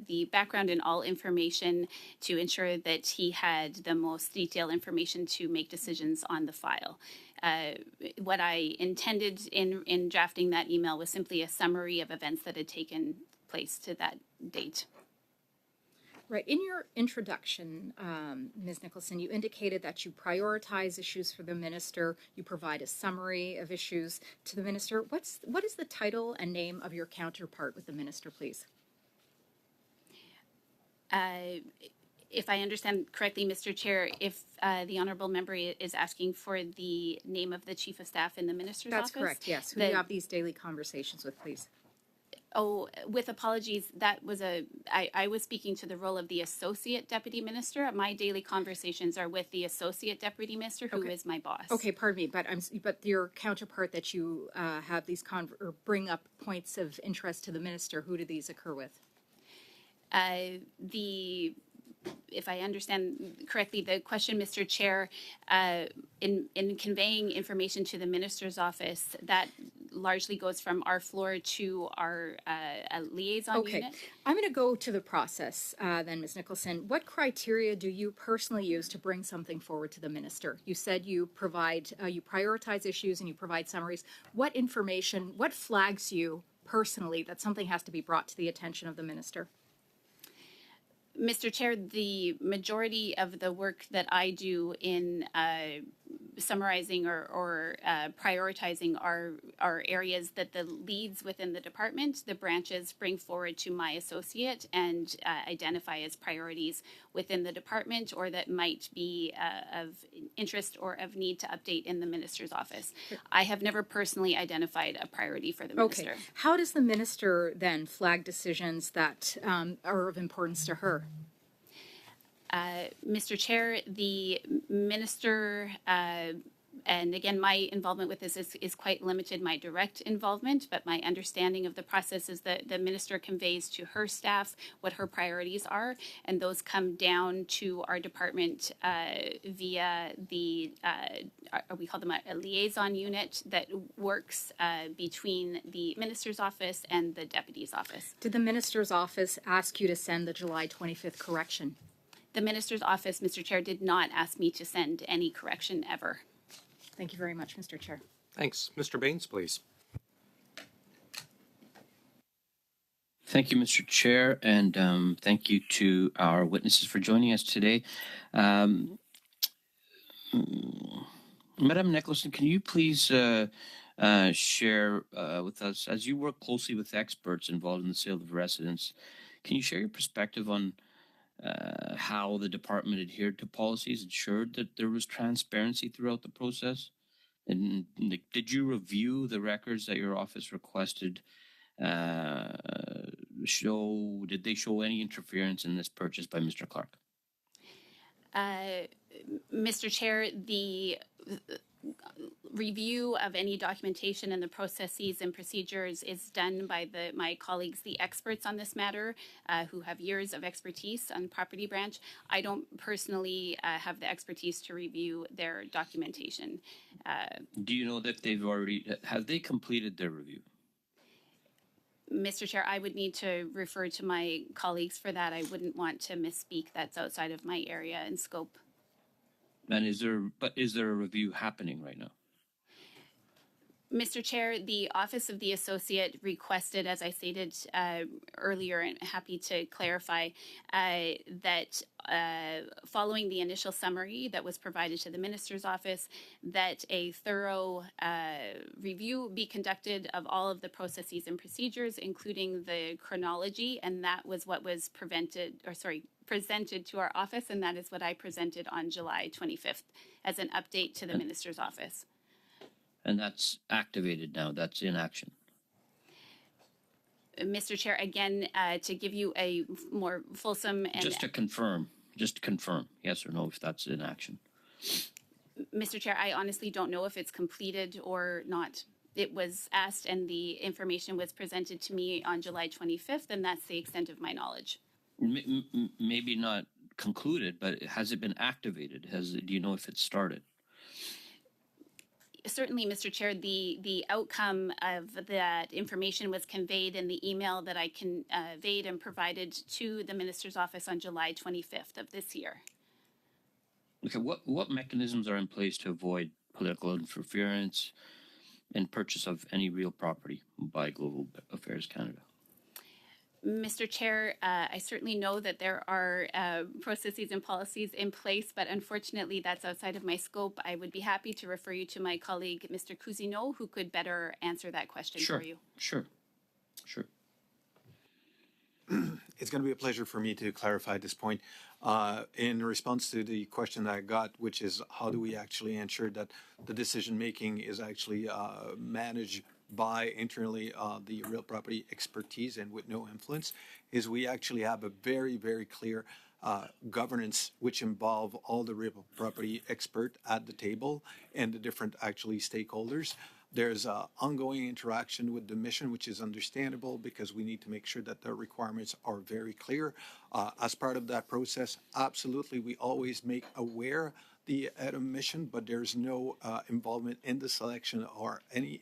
[SPEAKER 6] the background and all information to ensure that he had the most detailed information to make decisions on the file. What I intended in drafting that email was simply a summary of events that had taken place to that date.
[SPEAKER 10] Right. In your introduction, Ms. Nicholson, you indicated that you prioritize issues for the minister. You provide a summary of issues to the minister. What is the title and name of your counterpart with the minister, please?
[SPEAKER 6] If I understand correctly, Mr. Chair, if the honourable member is asking for the name of the Chief of Staff in the minister's office?
[SPEAKER 10] That's correct, yes. Who do you have these daily conversations with, please?
[SPEAKER 6] Oh, with apologies, that was I was speaking to the role of the Associate Deputy Minister. My daily conversations are with the Associate Deputy Minister, who is my boss.
[SPEAKER 10] Okay, pardon me, but your counterpart that you have these or bring up points of interest to the minister, who do these occur with?
[SPEAKER 6] If I understand correctly, the question, Mr. Chair, in conveying information to the minister's office, that largely goes from our floor to our liaison unit.
[SPEAKER 10] Okay, I'm going to go to the process then, Ms. Nicholson. What criteria do you personally use to bring something forward to the minister? You said you provide, you prioritize issues and you provide summaries. What information, what flags you personally that something has to be brought to the attention of the minister?
[SPEAKER 6] Mr. Chair, the majority of the work that I do in summarizing or prioritizing are areas that the leads within the department, the branches, bring forward to my associate and identify as priorities within the department or that might be of interest or of need to update in the minister's office. I have never personally identified a priority for the minister.
[SPEAKER 10] Okay. How does the minister then flag decisions that are of importance to her?
[SPEAKER 6] Mr. Chair, the minister And again, my involvement with this is quite limited, my direct involvement, but my understanding of the process is that the minister conveys to her staff what her priorities are, and those come down to our department via the, we call them a liaison unit that works between the minister's office and the deputy's office.
[SPEAKER 10] Did the minister's office ask you to send the July 25th correction?
[SPEAKER 6] The minister's office, Mr. Chair, did not ask me to send any correction ever.
[SPEAKER 10] Thank you very much, Mr. Chair.
[SPEAKER 1] Thanks. Mr. Baines, please.
[SPEAKER 11] Thank you, Mr. Chair, and thank you to our witnesses for joining us today. Madam Nicholson, can you please share with us, as you work closely with experts involved in the sale of residence, can you share your perspective on how the department adhered to policies, ensured that there was transparency throughout the process? And did you review the records that your office requested? Did they show any interference in this purchase by Mr. Clark?
[SPEAKER 6] Mr. Chair, the review of any documentation and the processes and procedures is done by my colleagues, the experts on this matter, who have years of expertise on property branch. I don't personally have the expertise to review their documentation.
[SPEAKER 11] Do you know that have they completed their review?
[SPEAKER 6] Mr. Chair, I would need to refer to my colleagues for that. I wouldn't want to misspeak. That's outside of my area and scope.
[SPEAKER 11] And is there a review happening right now?
[SPEAKER 6] Mr. Chair, the Office of the Associate requested, as I stated earlier, and happy to clarify, that following the initial summary that was provided to the Minister's Office, that a thorough review be conducted of all of the processes and procedures, including the chronology, and that was what was presented to our office, and that is what I presented on July 25th as an update to the Minister's Office.
[SPEAKER 11] And that's activated now. That's in action.
[SPEAKER 6] Mr. Chair, again, to give you a more fulsome and...
[SPEAKER 11] Just to confirm, yes or no, if that's in action.
[SPEAKER 6] Mr. Chair, I honestly don't know if it's completed or not. It was asked and the information was presented to me on July 25th, and that's the extent of my knowledge.
[SPEAKER 11] Maybe not concluded, but has it been activated? Do you know if it started?
[SPEAKER 6] Certainly, Mr. Chair, the outcome of that information was conveyed in the email that I conveyed and provided to the Minister's Office on July 25th of this year.
[SPEAKER 11] Okay, what mechanisms are in place to avoid political interference and purchase of any real property by Global Affairs Canada?
[SPEAKER 6] Mr. Chair, I certainly know that there are processes and policies in place, but unfortunately that's outside of my scope. I would be happy to refer you to my colleague, Mr. Cousineau, who could better answer that question for you.
[SPEAKER 11] Sure.
[SPEAKER 9] It's going to be a pleasure for me to clarify this point. In response to the question that I got, which is how do we actually ensure that the decision-making is actually managed by internally the real property expertise and with no influence, is we actually have a very, very clear governance which involve all the real property expert at the table and the different actually stakeholders. There's ongoing interaction with the mission, which is understandable because we need to make sure that the requirements are very clear. As part of that process, absolutely, we always make aware the mission, but there's no involvement in the selection or any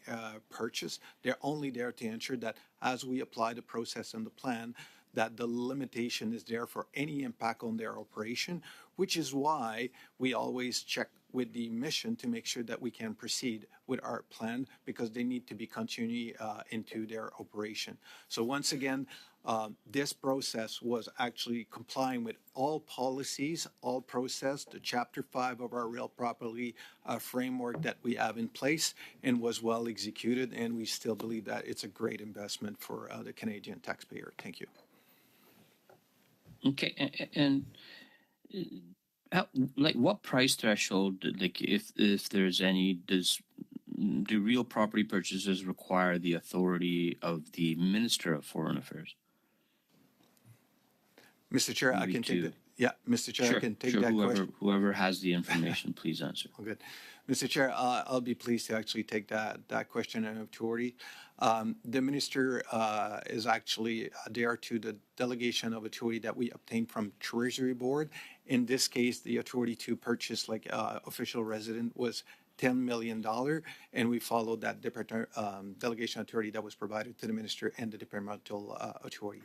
[SPEAKER 9] purchase. They're only there to ensure that as we apply the process and the plan, that the limitation is there for any impact on their operation, which is why we always check with the mission to make sure that we can proceed with our plan because they need to be continuing into their operation. So once again, this process was actually complying with all policies, all process, the Chapter 5 of our real property framework that we have in place and was well executed. And we still believe that it's a great investment for the Canadian taxpayer. Thank you.
[SPEAKER 11] Okay, and what price threshold, if there's any, do real property purchases require the authority of the Minister of Foreign Affairs?
[SPEAKER 9] Mr. Chair, I can take that. Yeah, Mr. Chair, I can take
[SPEAKER 11] sure.
[SPEAKER 9] that question.
[SPEAKER 11] Whoever has the information, please answer.
[SPEAKER 9] Oh, good. Mr. Chair, I'll be pleased to actually take that question and authority. The minister is actually adhere to the delegation of authority that we obtained from Treasury Board. In this case, the authority to purchase like official resident was $10 million, and we followed that delegation authority that was provided to the minister and the departmental authority.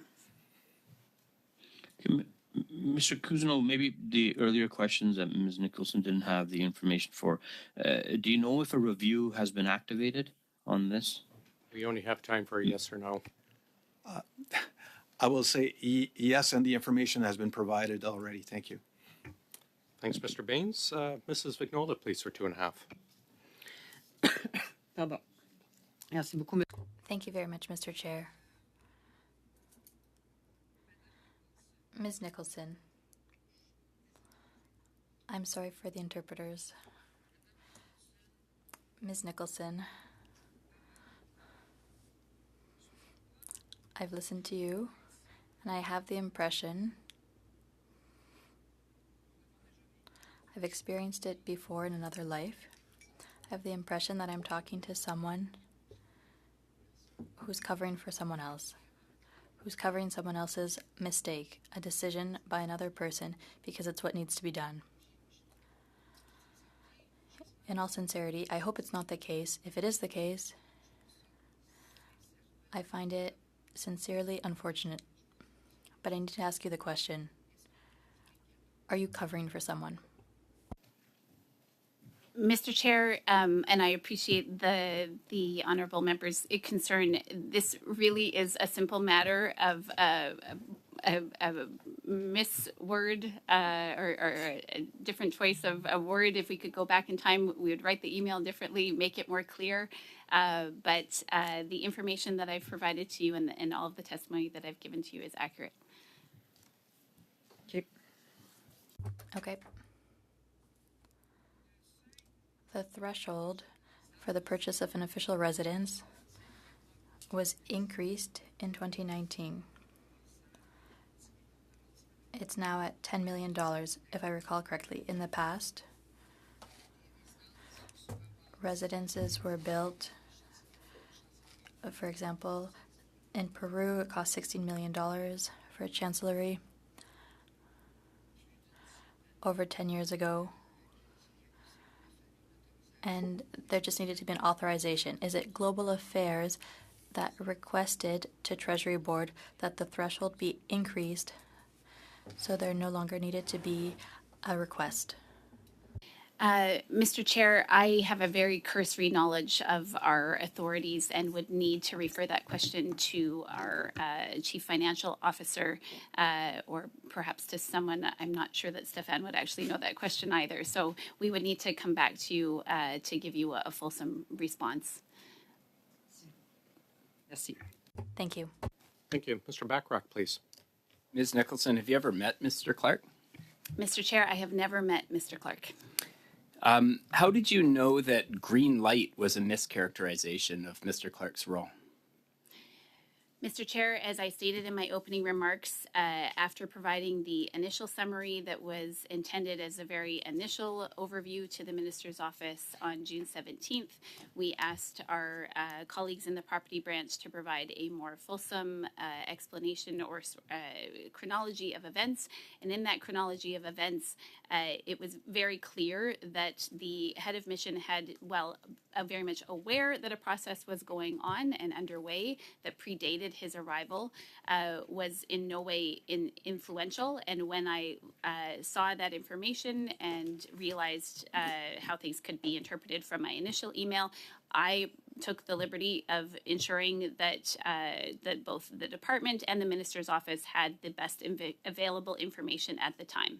[SPEAKER 11] Mr. Cousineau, maybe the earlier questions that Ms. Nicholson didn't have the information for. Do you know if a review has been activated on this?
[SPEAKER 1] We only have time for a yes or no.
[SPEAKER 9] I will say yes, and the information has been provided already. Thank you.
[SPEAKER 1] Thanks, Mr. Baines. Mrs. Vignola, please, for 2.5.
[SPEAKER 8] Pardon. Merci beaucoup.
[SPEAKER 7] Thank you very much, Mr. Chair. Ms. Nicholson, I'm sorry for the interpreters. Ms. Nicholson, I've listened to you, and I have the impression, I've experienced it before in another life, I have the impression that I'm talking to someone who's covering for someone else, who's covering someone else's mistake, a decision by another person, because it's what needs to be done. In all sincerity, I hope it's not the case. If it is the case, I find it sincerely unfortunate. But I need to ask you the question. Are you covering for someone?
[SPEAKER 6] Mr. Chair, and I appreciate the honourable member's concern. This really is a simple matter of a misword or a different choice of a word. If we could go back in time, we would write the email differently, make it more clear. But the information that I've provided to you and all of the testimony that I've given to you is accurate.
[SPEAKER 7] Okay. The threshold for the purchase of an official residence was increased in 2019. It's now at $10 million, if I recall correctly. In the past, residences were built, for example, in Peru, it cost $16 million for a chancellery over 10 years ago. And there just needed to be an authorization. Is it Global Affairs that requested to Treasury Board that the threshold be increased so there no longer needed to be a request?
[SPEAKER 6] Mr. Chair, I have a very cursory knowledge of our authorities and would need to refer that question to our Chief Financial Officer or perhaps to someone. I'm not sure that Stefan would actually know that question either. So we would need to come back to you to give you a fulsome response.
[SPEAKER 8] Merci.
[SPEAKER 7] Thank you.
[SPEAKER 1] Thank you. Mr. Bachrach, please.
[SPEAKER 2] Ms. Nicholson, have you ever met Mr. Clark?
[SPEAKER 6] Mr. Chair, I have never met Mr. Clark.
[SPEAKER 2] How did you know that green light was a mischaracterization of Mr. Clark's role?
[SPEAKER 6] Mr. Chair, as I stated in my opening remarks, after providing the initial summary that was intended as a very initial overview to the Minister's Office on June 17th, we asked our colleagues in the property branch to provide a more fulsome explanation or chronology of events. And in that chronology of events, it was very clear that the head of mission had, very much aware that a process was going on and underway that predated his arrival, was in no way influential. And when I saw that information and realized how things could be interpreted from my initial email, I took the liberty of ensuring that that both the department and the Minister's Office had the best available information at the time.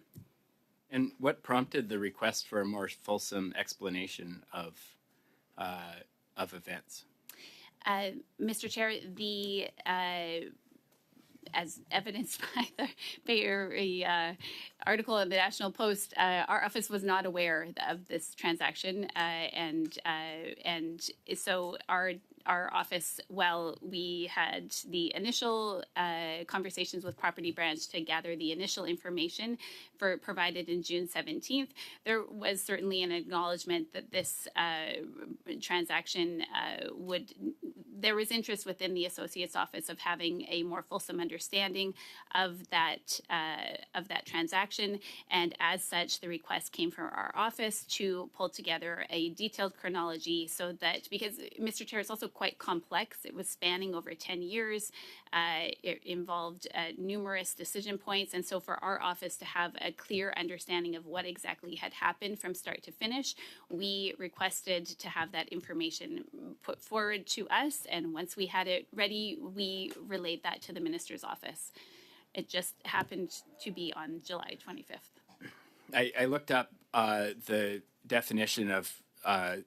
[SPEAKER 2] And what prompted the request for a more fulsome explanation of events?
[SPEAKER 6] Mr. Chair, as evidenced by your article in the National Post, our office was not aware of this transaction, and so our our office while we had the initial conversations with Property Branch to gather the initial information provided in June 17th. There was certainly an acknowledgement that this transaction there was interest within the Associate's office of having a more fulsome understanding of that transaction, and as such, the request came from our office to pull together a detailed chronology so that, because Mr. Chair, it's also quite complex. It was spanning over 10 years. It involved numerous decision points, and so for our office to have a clear understanding of what exactly had happened from start to finish, we requested to have that information put forward to us, and once we had it ready, we relayed that to the minister's office. It just happened to be on July 25th.
[SPEAKER 2] I looked up the definition of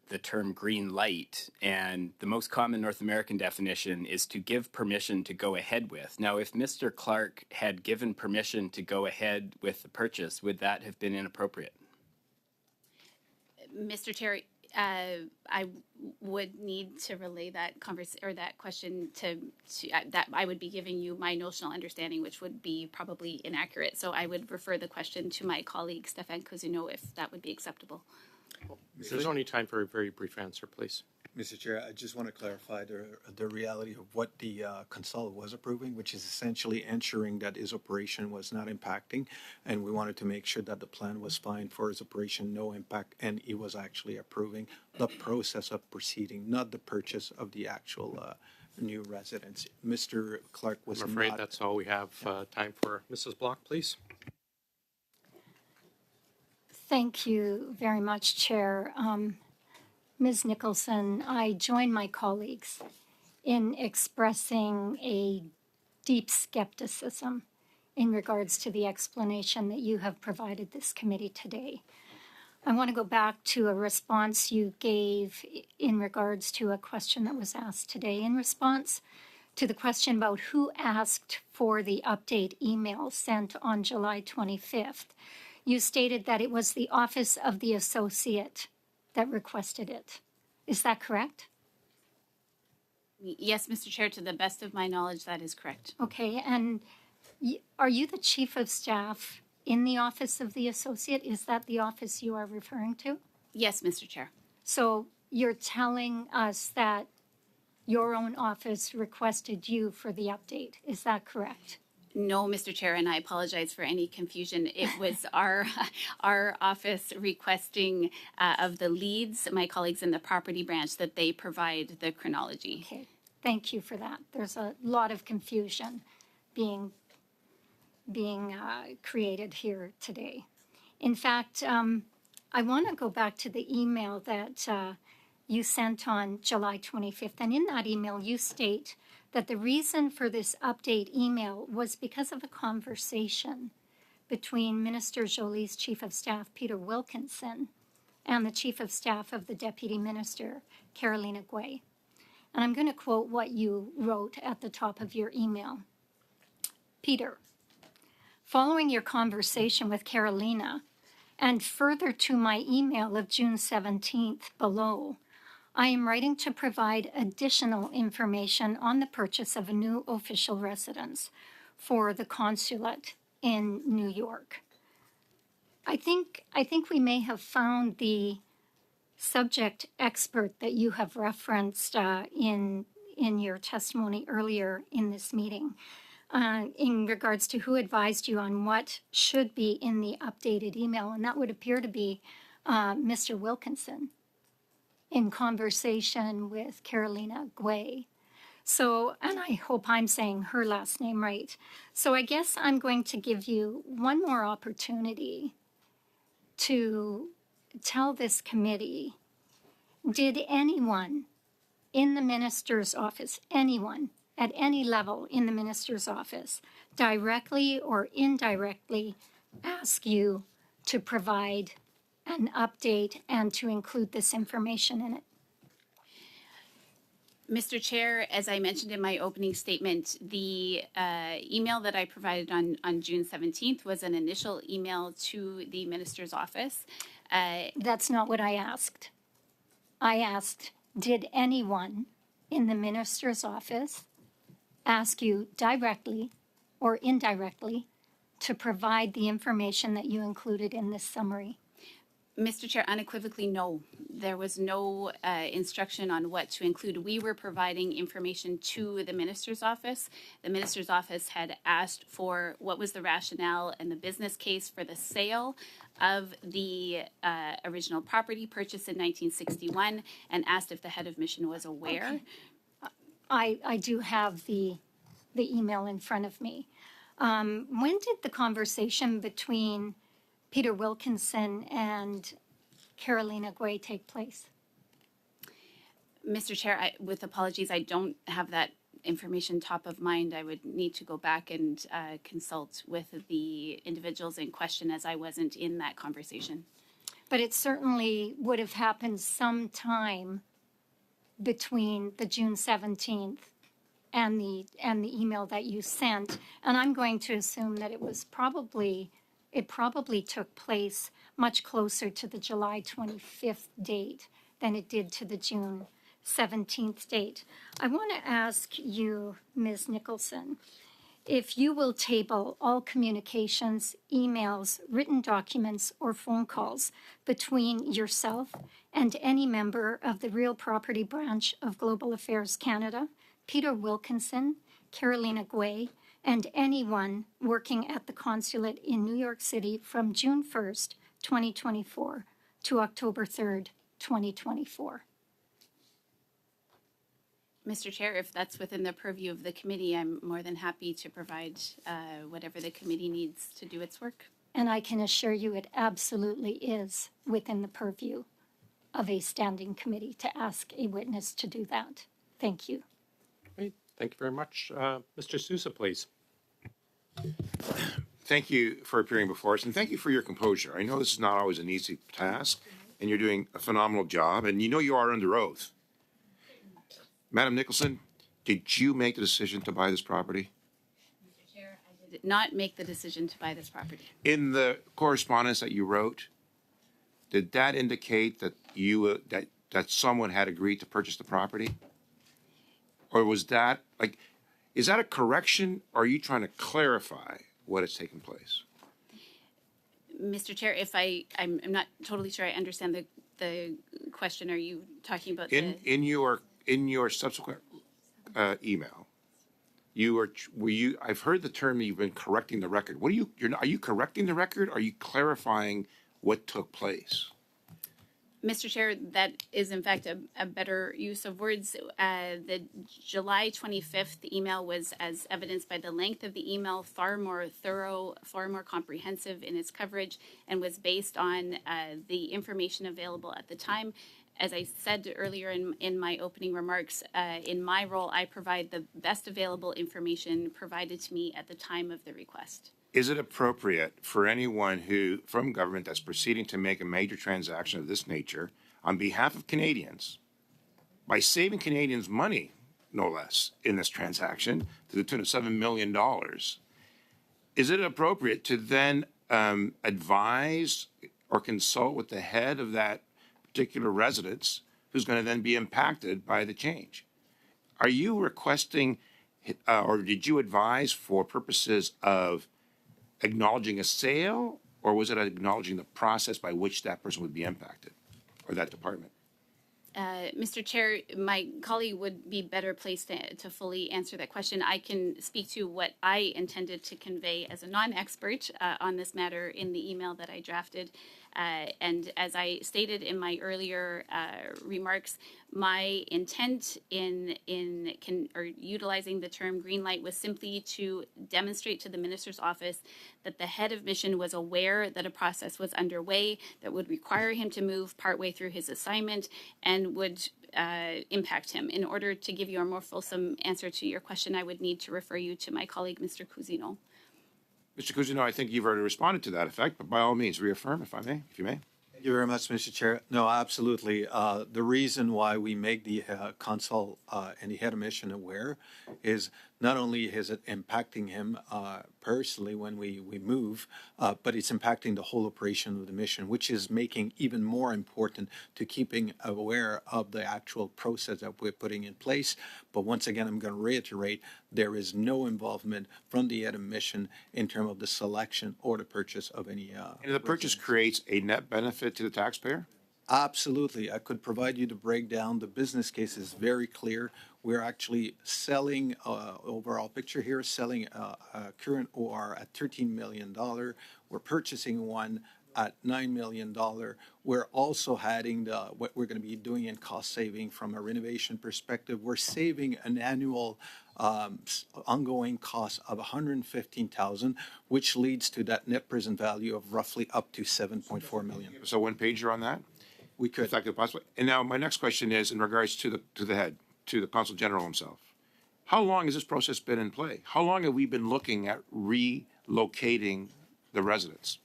[SPEAKER 2] the term green light, and the most common North American definition is to give permission to go ahead with. Now, if Mr. Clark had given permission to go ahead with the purchase, would that have been inappropriate?
[SPEAKER 6] Mr. Chair, I would need to relay that that question to that. I would be giving you my notional understanding, which would be probably inaccurate. So I would refer the question to my colleague Stéphane Cousineau, if that would be acceptable.
[SPEAKER 1] There's only time for a very brief answer, please.
[SPEAKER 9] Mr. Chair, I just want to clarify the reality of what the consult was approving, which is essentially ensuring that his operation was not impacting, and we wanted to make sure that the plan was fine for his operation, no impact, and he was actually approving the process of proceeding, not the purchase of the actual new residence. Mr. Clark was
[SPEAKER 1] I'm afraid
[SPEAKER 9] not.
[SPEAKER 1] that's all we have time for. Mrs. Block, please.
[SPEAKER 3] Thank you very much, Chair. Ms. Nicholson, I join my colleagues in expressing a deep skepticism in regards to the explanation that you have provided this committee today. I want to go back to a response you gave in regards to a question that was asked today. In response to the question about who asked for the update email sent on July 25th, you stated that it was the Office of the Associate that requested it. Is that correct?
[SPEAKER 6] Yes, Mr. Chair, to the best of my knowledge, that is correct.
[SPEAKER 3] Okay, and are you the Chief of Staff in the Office of the Associate? Is that the office you are referring to?
[SPEAKER 6] Yes, Mr. Chair.
[SPEAKER 3] So you're telling us that your own office requested you for the update. Is that correct?
[SPEAKER 6] No, Mr. Chair, and I apologize for any confusion. It was our office requesting of the leads, my colleagues in the Property Branch, that they provide the chronology.
[SPEAKER 3] Okay, thank you for that. There's a lot of confusion being created here today. In fact, I want to go back to the email that you sent on July 25th, and in that email you state that the reason for this update email was because of a conversation between Minister Jolie's Chief of Staff, Peter Wilkinson, and the Chief of Staff of the Deputy Minister, Carolina Guay. And I'm going to quote what you wrote at the top of your email. Peter, following your conversation with Carolina, and further to my email of June 17th below, I am writing to provide additional information on the purchase of a new official residence for the consulate in New York. I think we may have found the subject expert that you have referenced in your testimony earlier in this meeting in regards to who advised you on what should be in the updated email, and that would appear to be Mr. Wilkinson, in conversation with Carolina Guay. So, and I hope I'm saying her last name right. So I guess I'm going to give you one more opportunity to tell this committee, did anyone in the minister's office, anyone at any level in the minister's office, directly or indirectly ask you to provide an update and to include this information in it?
[SPEAKER 6] Mr. Chair, as I mentioned in my opening statement, the email that I provided on June 17th was an initial email to the minister's office.
[SPEAKER 3] That's not what I asked. I asked, did anyone in the minister's office ask you directly or indirectly to provide the information that you included in this summary?
[SPEAKER 6] Mr. Chair, unequivocally, no. There was no instruction on what to include. We were providing information to the minister's office. The minister's office had asked for what was the rationale and the business case for the sale of the original property purchased in 1961 and asked if the head of mission was aware.
[SPEAKER 3] I do have the email in front of me. When did the conversation between Peter Wilkinson and Carolina Guay take place?
[SPEAKER 6] Mr. Chair, with apologies, I don't have that information top of mind. I would need to go back and consult with the individuals in question, as I wasn't in that conversation.
[SPEAKER 3] But it certainly would have happened sometime between the June 17th and the email that you sent. And I'm going to assume that it probably took place much closer to the July 25th date than it did to the June 17th date. I want to ask you, Ms. Nicholson, if you will table all communications, emails, written documents, or phone calls between yourself and any member of the Real Property Branch of Global Affairs Canada, Peter Wilkinson, Carolina Guay, and anyone working at the consulate in New York City from June 1st, 2024 to October 3rd, 2024.
[SPEAKER 6] Mr. Chair, if that's within the purview of the committee, I'm more than happy to provide whatever the committee needs to do its work.
[SPEAKER 3] And I can assure you it absolutely is within the purview of a standing committee to ask a witness to do that. Thank you.
[SPEAKER 1] Great. Thank you very much. Mr. Sousa, please.
[SPEAKER 12] Thank you for appearing before us, and thank you for your composure. I know this is not always an easy task, and you're doing a phenomenal job, and you know you are under oath. Madam Nicholson, did you make the decision to buy this property?
[SPEAKER 6] Mr. Chair, I did not make the decision to buy this property.
[SPEAKER 12] In the correspondence that you wrote, did that indicate that you that someone had agreed to purchase the property? Or was that, like, is that a correction, or are you trying to clarify what has taken place?
[SPEAKER 6] Mr. Chair, if I'm not totally sure I understand the question. Are you talking about
[SPEAKER 12] in your subsequent email? I've heard the term that you've been correcting the record. Are you correcting the record? Or are you clarifying what took place?
[SPEAKER 6] Mr. Chair, that is in fact a better use of words. The July 25th email was, as evidenced by the length of the email, far more thorough, far more comprehensive in its coverage, and was based on the information available at the time. As I said earlier in my opening remarks, in my role, I provide the best available information provided to me at the time of the request.
[SPEAKER 12] Is it appropriate for anyone from government that's proceeding to make a major transaction of this nature on behalf of Canadians, by saving Canadians money, no less, in this transaction to the tune of $7 million, is it appropriate to then advise or consult with the head of that particular residence who's going to then be impacted by the change? Are you requesting or did you advise for purposes of acknowledging a sale, or was it acknowledging the process by which that person would be impacted, or that department?
[SPEAKER 6] Mr. Chair, my colleague would be better placed to fully answer that question. I can speak to what I intended to convey as a non-expert on this matter in the email that I drafted. And as I stated in my earlier remarks, my intent in utilizing the term green light was simply to demonstrate to the minister's office that the head of mission was aware that a process was underway that would require him to move partway through his assignment and would impact him. In order to give you a more fulsome answer to your question, I would need to refer you to my colleague, Mr. Cousineau.
[SPEAKER 12] Mr. Cousineau, I think you've already responded to that effect, but by all means, reaffirm if you may.
[SPEAKER 9] Thank you very much, Mr. Chair. No, absolutely. The reason why we make the consul and the head of mission aware is not only is it impacting him personally when we move, but it's impacting the whole operation of the mission, which is making even more important to keeping aware of the actual process that we're putting in place. But once again, I'm going to reiterate, there is no involvement from the EDM mission in terms of the selection or the purchase of any.
[SPEAKER 12] And the purchase creates a net benefit to the taxpayer?
[SPEAKER 9] Absolutely. I could provide you the breakdown. The business case is very clear. We're actually selling, overall picture here, selling a current OR at $13 million. We're purchasing one at $9 million. We're also adding what we're going to be doing in cost saving from a renovation perspective. We're saving an annual ongoing cost of $115,000, which leads to that net present value of roughly up to $7.4 million.
[SPEAKER 12] So one pager on that?
[SPEAKER 9] We could.
[SPEAKER 12] If that could possibly. And now my next question is in regards to the head, to the Consul General himself. How long has this process been in play? How long have we been looking at relocating the residents?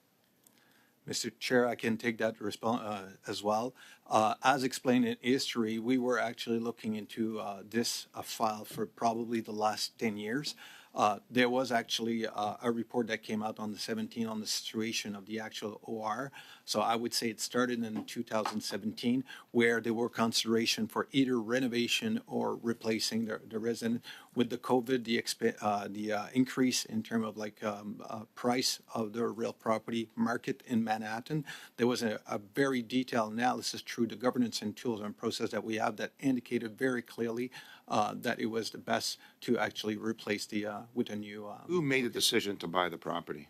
[SPEAKER 9] Mr. Chair, I can take that response as well. As explained in history, we were actually looking into this file for probably the last 10 years. There was actually a report that came out on the 17th on the situation of the actual OR. So I would say it started in 2017, where there were consideration for either renovation or replacing the resident. With the COVID, the increase in terms of price of the real property market in Manhattan, there was a very detailed analysis through the governance and tools and process that we have that indicated very clearly that it was the best to actually replace with a new.
[SPEAKER 12] Who made the decision to buy the property?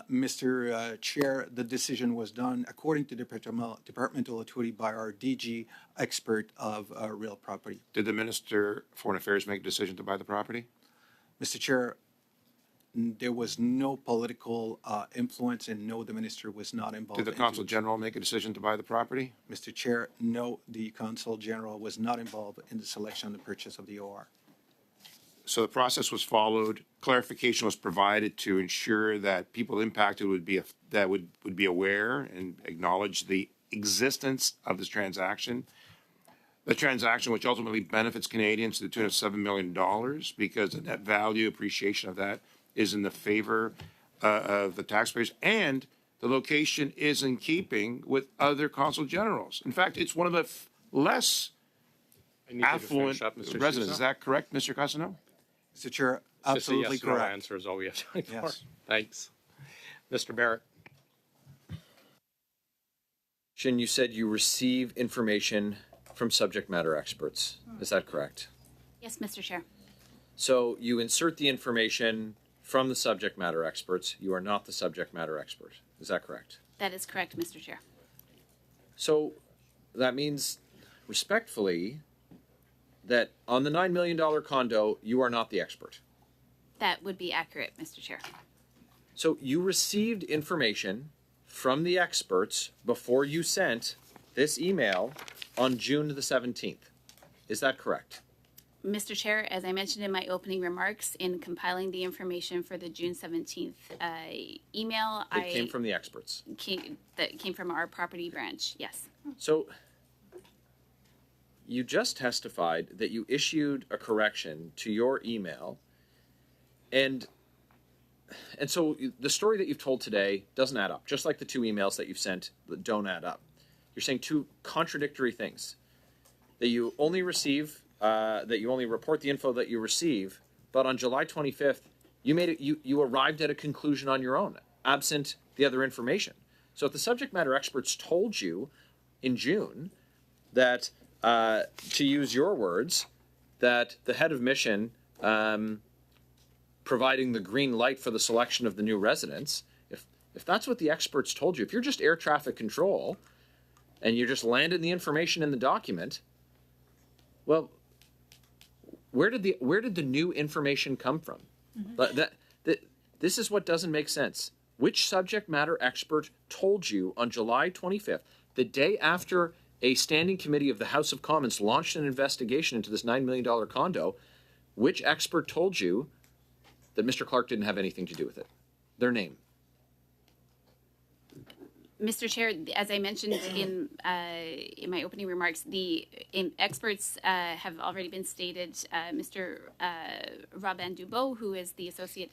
[SPEAKER 9] Mr. Chair, the decision was done according to departmental authority by our DG expert of real property.
[SPEAKER 12] Did the Minister of Foreign Affairs make a decision to buy the property?
[SPEAKER 9] Mr. Chair, there was no political influence, and no, the minister was not involved.
[SPEAKER 12] Did the Consul General make a decision to buy the property?
[SPEAKER 9] Mr. Chair, no, the Consul General was not involved in the selection and the purchase of the OR.
[SPEAKER 12] So the process was followed. Clarification was provided to ensure that people impacted would be aware and acknowledge the existence of this transaction. The transaction, which ultimately benefits Canadians to the tune of $7 million, because the net value appreciation of that is in the favor of the taxpayers, and the location is in keeping with other consul generals. In fact, it's one of the less affluent residents. Is that correct, Mr. Cassano?
[SPEAKER 9] Mr. Chair, absolutely
[SPEAKER 1] just a yes,
[SPEAKER 9] correct.
[SPEAKER 1] No answer is all we have time for.
[SPEAKER 9] Yes.
[SPEAKER 1] Thanks. Mr. Barrett.
[SPEAKER 5] You said you receive information from subject matter experts. Is that correct?
[SPEAKER 6] Yes, Mr. Chair.
[SPEAKER 5] So you insert the information from the subject matter experts. You are not the subject matter expert. Is that correct?
[SPEAKER 6] That is correct, Mr. Chair.
[SPEAKER 5] So that means, respectfully, that on the $9 million condo, you are not the expert.
[SPEAKER 6] That would be accurate, Mr. Chair.
[SPEAKER 5] So you received information from the experts before you sent this email on June the 17th. Is that correct?
[SPEAKER 6] Mr. Chair, as I mentioned in my opening remarks, in compiling the information for the June 17th email,
[SPEAKER 5] It came from the experts.
[SPEAKER 6] That came from our property branch, yes.
[SPEAKER 5] So you just testified that you issued a correction to your email, and so the story that you've told today doesn't add up, just like the two emails that you've sent that don't add up. You're saying two contradictory things, that you only report the info that you receive, but on July 25th, you arrived at a conclusion on your own, absent the other information. So if the subject matter experts told you in June that, to use your words, that the head of mission providing the green light for the selection of the new residents, if that's what the experts told you, if you're just air traffic control and you just landed the information in the document, well, where did the new information come from? Mm-hmm. This is what doesn't make sense. Which subject matter expert told you on July 25th, the day after a standing committee of the House of Commons launched an investigation into this $9 million condo, which expert told you that Mr. Clark didn't have anything to do with it? Their name.
[SPEAKER 6] Mr. Chair, as I mentioned in my opening remarks, the experts have already been stated. Mr. Robin Dubois, who is the Assistant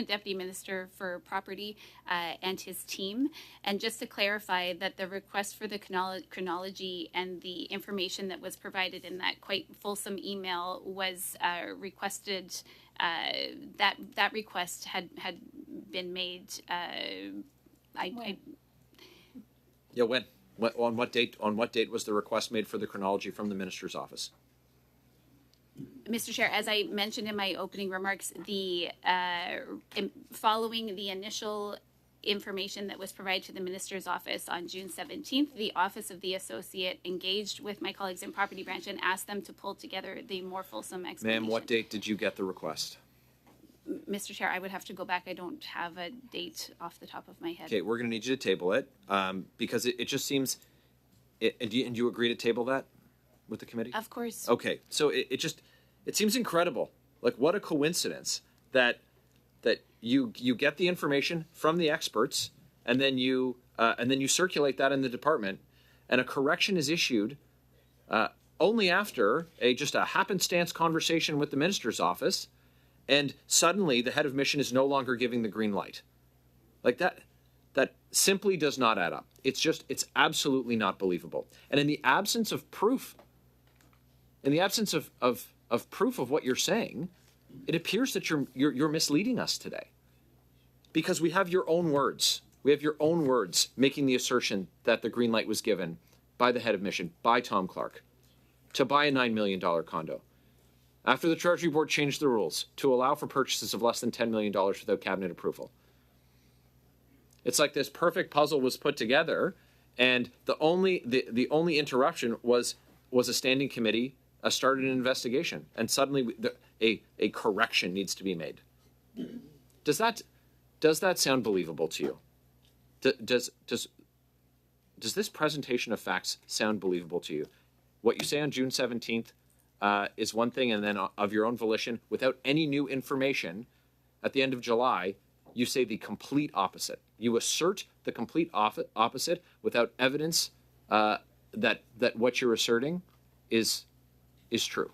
[SPEAKER 6] Deputy Minister for Property, and his team. And just to clarify that the request for the chronology and the information that was provided in that quite fulsome email was requested. That request had been made.
[SPEAKER 5] Yeah, when? On what date? On what date was the request made for the chronology from the minister's office?
[SPEAKER 6] Mr. Chair, as I mentioned in my opening remarks, following the initial information that was provided to the minister's office on June 17th, the Office of the Associate engaged with my colleagues in Property Branch and asked them to pull together the more fulsome explanation.
[SPEAKER 5] Ma'am, what date did you get the request?
[SPEAKER 6] Mr. Chair, I would have to go back. I don't have a date off the top of my head.
[SPEAKER 5] Okay, we're going to need you to table it because it just seems. And do you agree to table that with the committee?
[SPEAKER 6] Of course.
[SPEAKER 5] Okay, so it seems incredible. Like, what a coincidence that you get the information from the experts and then you circulate that in the department, and a correction is issued only after just a happenstance conversation with the minister's office. And suddenly the head of mission is no longer giving the green light. Like that simply does not add up. It's absolutely not believable. And in the absence of proof, of proof of what you're saying, it appears that you're misleading us today. Because we have your own words. We have your own words making the assertion that the green light was given by the head of mission, by Tom Clark, to buy a $9 million condo. After the Treasury Board changed the rules to allow for purchases of less than $10 million without cabinet approval. It's like this perfect puzzle was put together, and the only interruption was a standing committee started an investigation, and suddenly a correction needs to be made. Does that sound believable to you? Does this presentation of facts sound believable to you? What you say on June 17th is one thing, and then of your own volition, without any new information, at the end of July, you say the complete opposite. You assert the complete opposite without evidence that what you're asserting is true.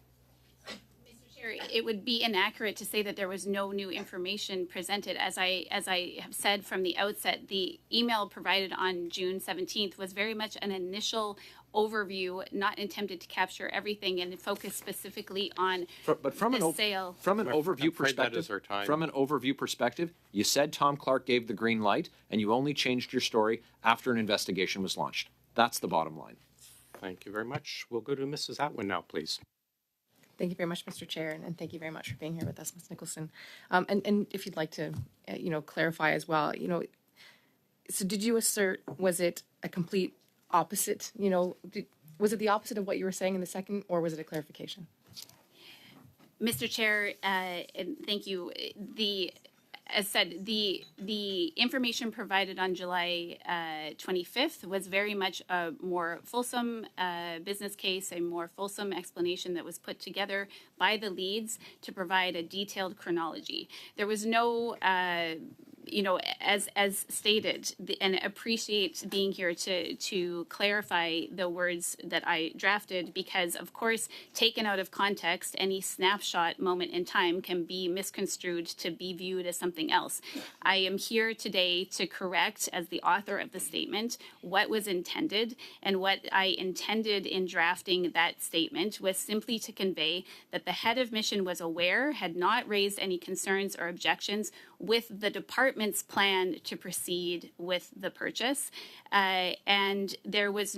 [SPEAKER 6] Mr. Chair, it would be inaccurate to say that there was no new information presented. As I have said from the outset, the email provided on June 17th was very much an initial overview, not intended to capture everything and focus specifically on the sale.
[SPEAKER 5] From an overview perspective,
[SPEAKER 1] that is our time.
[SPEAKER 5] From an overview perspective, you said Tom Clark gave the green light, and you only changed your story after an investigation was launched. That's the bottom line.
[SPEAKER 1] Thank you very much. We'll go to Mrs. Atwin now, please.
[SPEAKER 13] Thank you very much, Mr. Chair, and thank you very much for being here with us, Ms. Nicholson. And if you'd like to, clarify as well, so did you assert, was it a complete opposite? Was it the opposite of what you were saying in the second, or was it a clarification?
[SPEAKER 6] Mr. Chair, and thank you. As said, the information provided on July 25th was very much a more fulsome business case, a more fulsome explanation that was put together by the leads to provide a detailed chronology. There was no as stated, and appreciate being here to clarify the words that I drafted, because of course, taken out of context, any snapshot moment in time can be misconstrued to be viewed as something else. I am here today to correct, as the author of the statement, what was intended, and what I intended in drafting that statement was simply to convey that the head of mission was aware, had not raised any concerns or objections with the department's plan to proceed with the purchase, and there was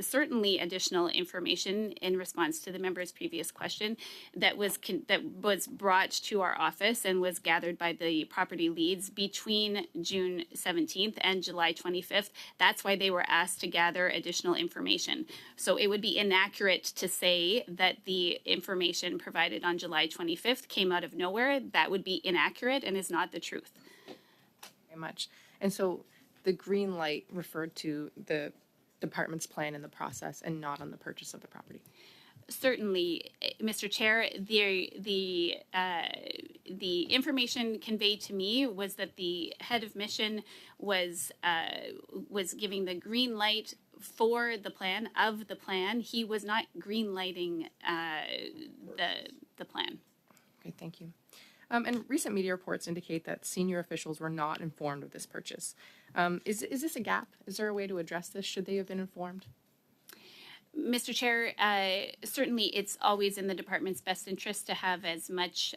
[SPEAKER 6] certainly additional information in response to the member's previous question that was brought to our office and was gathered by the property leads between June 17th and July 25th. That's why they were asked to gather additional information. So it would be inaccurate to say that the information provided on July 25th came out of nowhere. That would be inaccurate and is not the truth.
[SPEAKER 13] Very much. And so the green light referred to the department's plan in the process and not on the purchase of the property.
[SPEAKER 6] Certainly, Mr. Chair, the information conveyed to me was that the head of mission was giving the green light for the plan of the plan. He was not green lighting the plan.
[SPEAKER 13] Okay, thank you. And recent media reports indicate that senior officials were not informed of this purchase. Is this a gap? Is there a way to address this? Should they have been informed?
[SPEAKER 6] Mr. Chair, certainly it's always in the department's best interest to have as much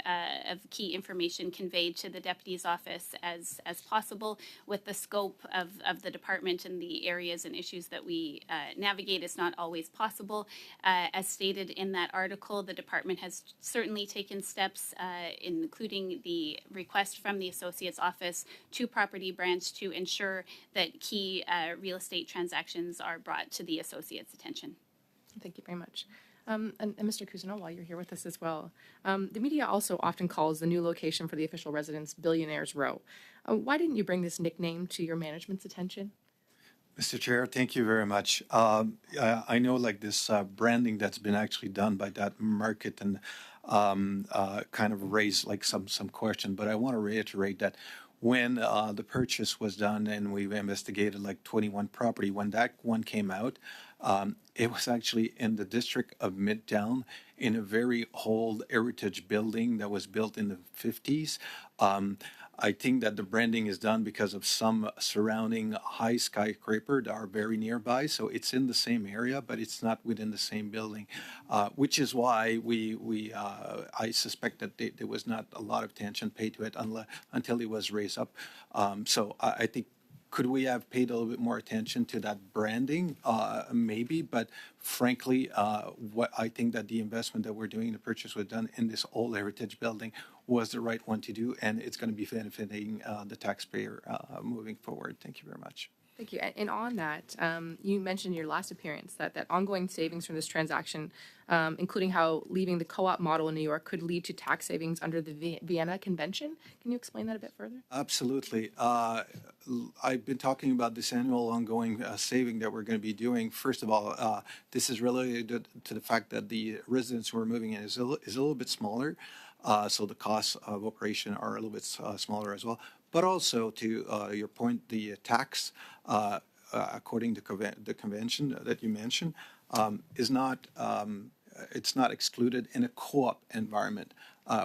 [SPEAKER 6] of key information conveyed to the deputy's office as possible. With the scope of the department and the areas and issues that we navigate, it's not always possible. As stated in that article, the department has certainly taken steps, including the request from the Associate's office to Property Branch to ensure that key real estate transactions are brought to the Associate's attention.
[SPEAKER 13] Thank you very much. And Mr. Cousineau, while you're here with us as well, the media also often calls the new location for the official residence Billionaires Row. Why didn't you bring this nickname to your management's attention?
[SPEAKER 9] Mr. Chair, thank you very much. I know like this branding that's been actually done by that market and kind of raised like some question, but I want to reiterate that when the purchase was done and we've investigated like 21 property, when that one came out, it was actually in the district of Midtown in a very old heritage building that was built in the 50s. I think that the branding is done because of some surrounding high skyscraper that are very nearby. So it's in the same area, but it's not within the same building, which is why I suspect that there was not a lot of attention paid to it until it was raised up. So I think, could we have paid a little bit more attention to that branding? Maybe, but frankly, what I think that the investment that we're doing, the purchase was done in this old heritage building, was the right one to do, and it's going to be benefiting the taxpayer moving forward. Thank you very much.
[SPEAKER 13] Thank you. And on that, you mentioned in your last appearance that ongoing savings from this transaction, including how leaving the co-op model in New York could lead to tax savings under the Vienna Convention. Can you explain that a bit further?
[SPEAKER 9] Absolutely. I've been talking about this annual ongoing saving that we're going to be doing. First of all, this is related to the fact that the residents who are moving in is a little bit smaller, so the costs of operation are a little bit smaller as well. But also, to your point, the tax, according to the convention that you mentioned, is not it's not excluded in a co-op environment,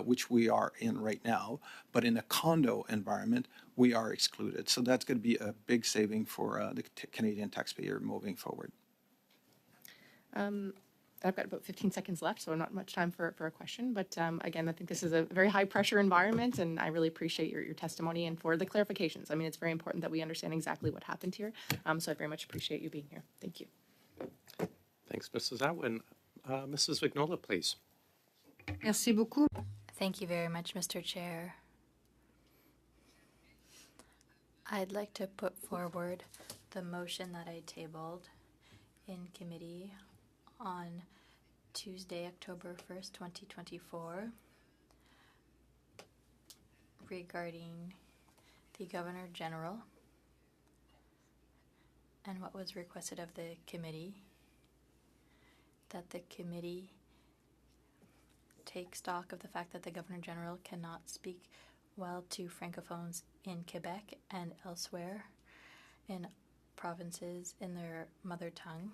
[SPEAKER 9] which we are in right now. But in a condo environment, we are excluded. So that's going to be a big saving for the Canadian taxpayer moving forward.
[SPEAKER 13] I've got about 15 seconds left, so not much time for a question. But again, I think this is a very high-pressure environment, and I really appreciate your testimony and for the clarifications. I mean, it's very important that we understand exactly what happened here. So I very much appreciate you being here. Thank you.
[SPEAKER 1] Thanks, Mrs. Atwin. Mrs. Vignola, please.
[SPEAKER 8] Merci beaucoup.
[SPEAKER 7] Thank you very much, Mr. Chair. I'd like to put forward the motion that I tabled in committee on Tuesday, October 1st, 2024, regarding the Governor General and what was requested of the committee, that the committee take stock of the fact that the Governor General cannot speak well to Francophones in Quebec and elsewhere in provinces in their mother tongue,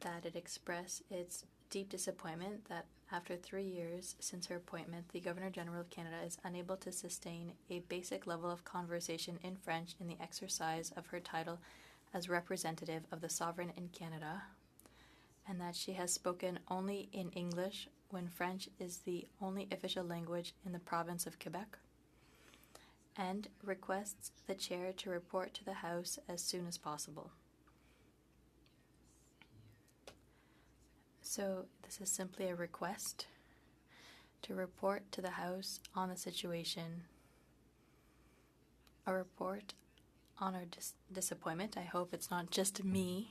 [SPEAKER 7] that it express its deep disappointment that after 3 years since her appointment, the Governor General of Canada is unable to sustain a basic level of conversation in French in the exercise of her title as representative of the sovereign in Canada, and that she has spoken only in English when French is the only official language in the province of Quebec, and requests the chair to report to the House as soon as possible. So this is simply a request to report to the House on the situation, a report on our disappointment. I hope it's not just me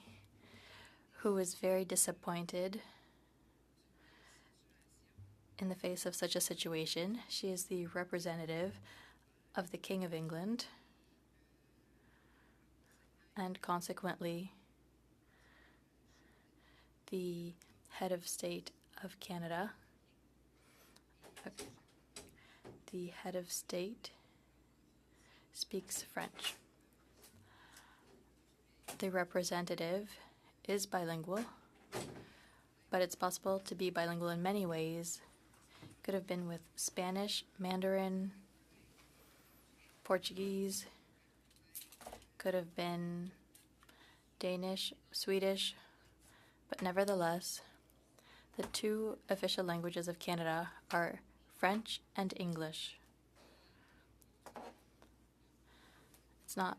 [SPEAKER 7] who is very disappointed in the face of such a situation. She is the representative of the King of England, and consequently the head of state of Canada. The head of state speaks French. The representative is bilingual, but it's possible to be bilingual in many ways. Could have been with Spanish, Mandarin, Portuguese, could have been Danish, Swedish, but nevertheless, the two official languages of Canada are French and English. It's not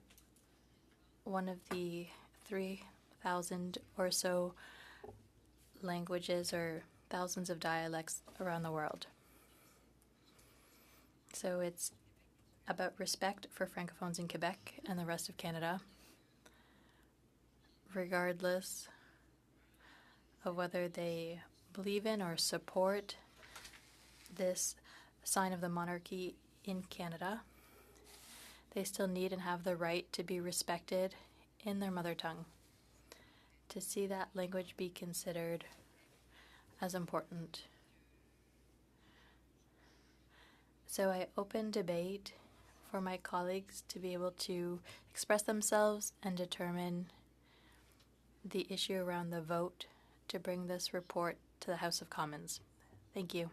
[SPEAKER 7] one of the 3,000 or so languages or thousands of dialects around the world. So it's about respect for francophones in Quebec and the rest of Canada, regardless of whether they believe in or support this sign of the monarchy in Canada. They still need and have the right to be respected in their mother tongue, to see that language be considered as important. So I open debate for my colleagues to be able to express themselves and determine the issue around the vote to bring this report to the House of Commons. Thank you.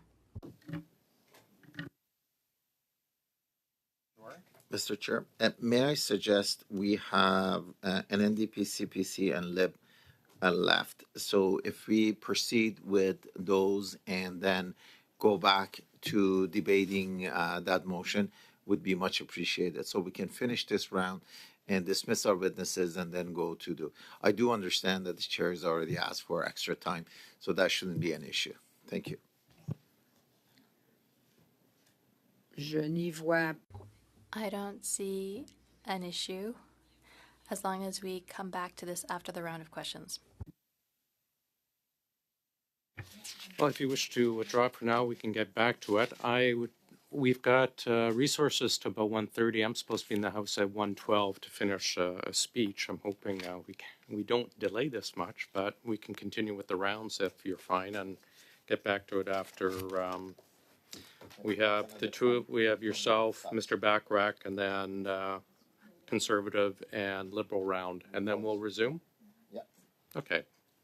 [SPEAKER 4] Mr. Chair, may I suggest we have an NDP, CPC, and LIB left. So if we proceed with those and then go back to debating that motion, would be much appreciated. So we can finish this round and dismiss our witnesses and then go to the... I do understand that the chair has already asked for extra time, so that shouldn't be an issue. Thank you.
[SPEAKER 8] Je n'y vois.
[SPEAKER 7] I don't see an issue as long as we come back to this after the round of questions.
[SPEAKER 1] Well, if you wish to withdraw for now, we can get back to it. We've got resources to about 1:30. I'm supposed to be in the House at 1:12 to finish a speech. I'm hoping we don't delay this much, but we can continue with the rounds if you're fine and get back to it after. We have the two. We have yourself, Mr. Bachrach, and then Conservative and Liberal round, and then we'll resume.
[SPEAKER 4] Yeah.
[SPEAKER 1] Okay.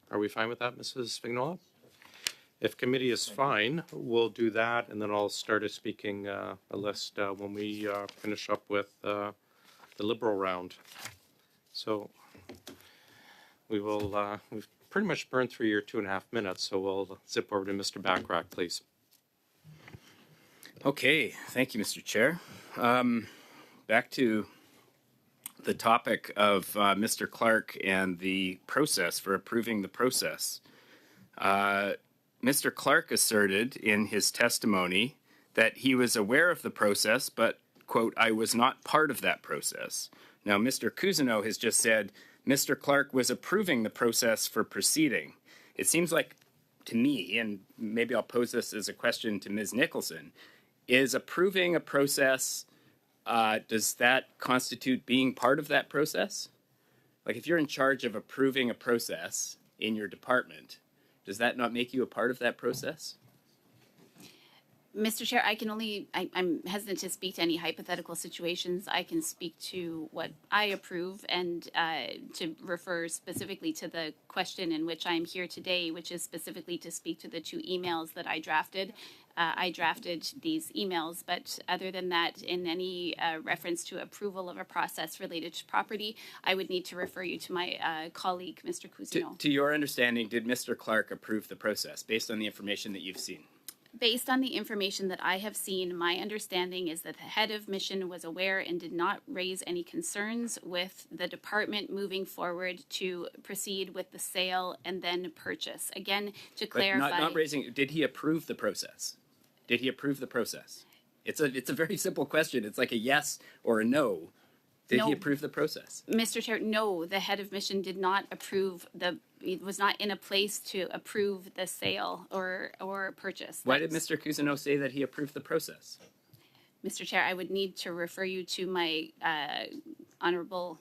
[SPEAKER 1] Are we fine with that, Mrs. Vignola? If committee is fine, we'll do that, and then I'll start a speaking a list when we finish up with the Liberal round. So we will. We've pretty much burned through your 2.5 minutes, so we'll zip over to Mr. Bachrach, please.
[SPEAKER 2] Okay, thank you, Mr. Chair. Back to the topic of Mr. Clark and the process for approving the process. Mr. Clark asserted in his testimony that he was aware of the process, but, quote, I was not part of that process. Now, Mr. Cousineau has just said Mr. Clark was approving the process for proceeding. It seems like, to me, and maybe I'll pose this as a question to Ms. Nicholson, is approving a process, does that constitute being part of that process? Like if you're in charge of approving a process in your department, does that not make you a part of that process?
[SPEAKER 6] Mr. Chair, I'm hesitant to speak to any hypothetical situations. I can speak to what I approve and to refer specifically to the question in which I'm here today, which is specifically to speak to the 2 emails that I drafted. I drafted these emails, but other than that, in any reference to approval of a process related to property, I would need to refer you to my colleague, Mr. Cousineau.
[SPEAKER 2] To your understanding, did Mr. Clark approve the process based on the information that you've seen?
[SPEAKER 6] Based on the information that I have seen, my understanding is that the head of mission was aware and did not raise any concerns with the department moving forward to proceed with the sale and then purchase. Again, to clarify...
[SPEAKER 2] But not raising... Did he approve the process? Did he approve the process? It's a very simple question. It's like a yes or a no. Did he approve the process?
[SPEAKER 6] Mr. Chair, no, the head of mission did not approve it was not in a place to approve the sale or purchase.
[SPEAKER 2] Why did Mr. Cousineau say that he approved the process?
[SPEAKER 6] Mr. Chair, I would need to refer you to my honorable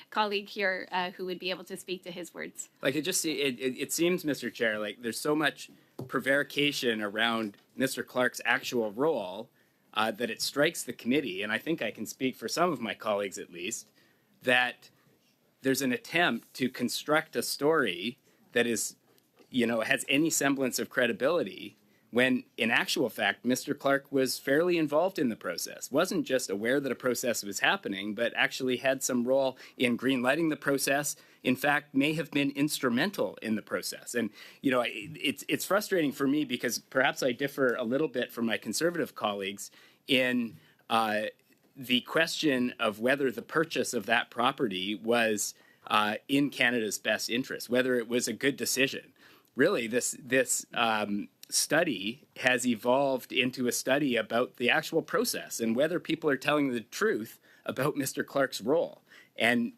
[SPEAKER 6] colleague here who would be able to speak to his words.
[SPEAKER 2] Like it seems, Mr. Chair, like there's so much prevarication around Mr. Clark's actual role that it strikes the committee, and I think I can speak for some of my colleagues at least, that there's an attempt to construct a story that is, has any semblance of credibility, when in actual fact, Mr. Clark was fairly involved in the process, wasn't just aware that a process was happening, but actually had some role in greenlighting the process, in fact, may have been instrumental in the process. And, it's frustrating for me because perhaps I differ a little bit from my conservative colleagues in the question of whether the purchase of that property was in Canada's best interest, whether it was a good decision. Really, this study has evolved into a study about the actual process and whether people are telling the truth about Mr. Clark's role. And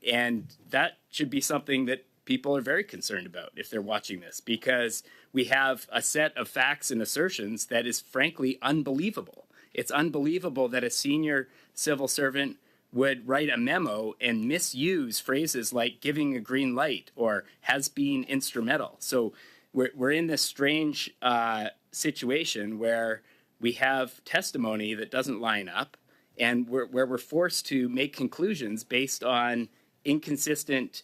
[SPEAKER 2] that should be something that people are very concerned about if they're watching this, because we have a set of facts and assertions that is frankly unbelievable. It's unbelievable that a senior civil servant would write a memo and misuse phrases like giving a green light or has been instrumental. So we're in this strange situation where we have testimony that doesn't line up, and where we're forced to make conclusions based on inconsistent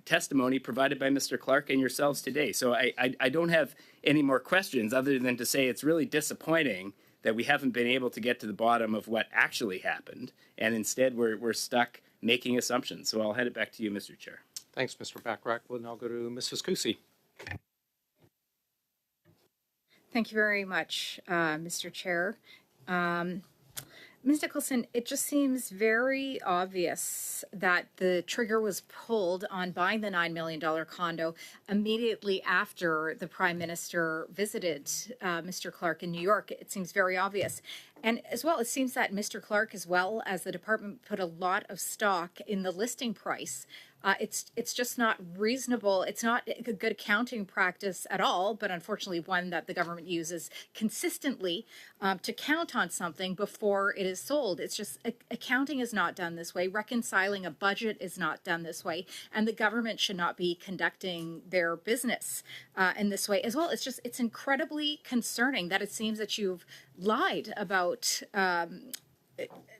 [SPEAKER 2] testimony provided by Mr. Clark and yourselves today. So I don't have any more questions other than to say it's really disappointing that we haven't been able to get to the bottom of what actually happened, and instead we're stuck making assumptions. So I'll hand it back to you, Mr. Chair.
[SPEAKER 1] Thanks, Mr. Bachrach. We'll now go to Mrs. Kusi.
[SPEAKER 10] Thank you very much, Mr. Chair. Ms. Nicholson, it just seems very obvious that the trigger was pulled on buying the $9 million condo immediately after the Prime Minister visited Mr. Clark in New York. It seems very obvious. And as well, it seems that Mr. Clark, as well as the department, put a lot of stock in the listing price. It's just not reasonable. It's not a good accounting practice at all, but unfortunately one that the government uses consistently to count on something before it is sold. It's just accounting is not done this way. Reconciling a budget is not done this way, and the government should not be conducting their business in this way as well. It's incredibly concerning that it seems that you've lied about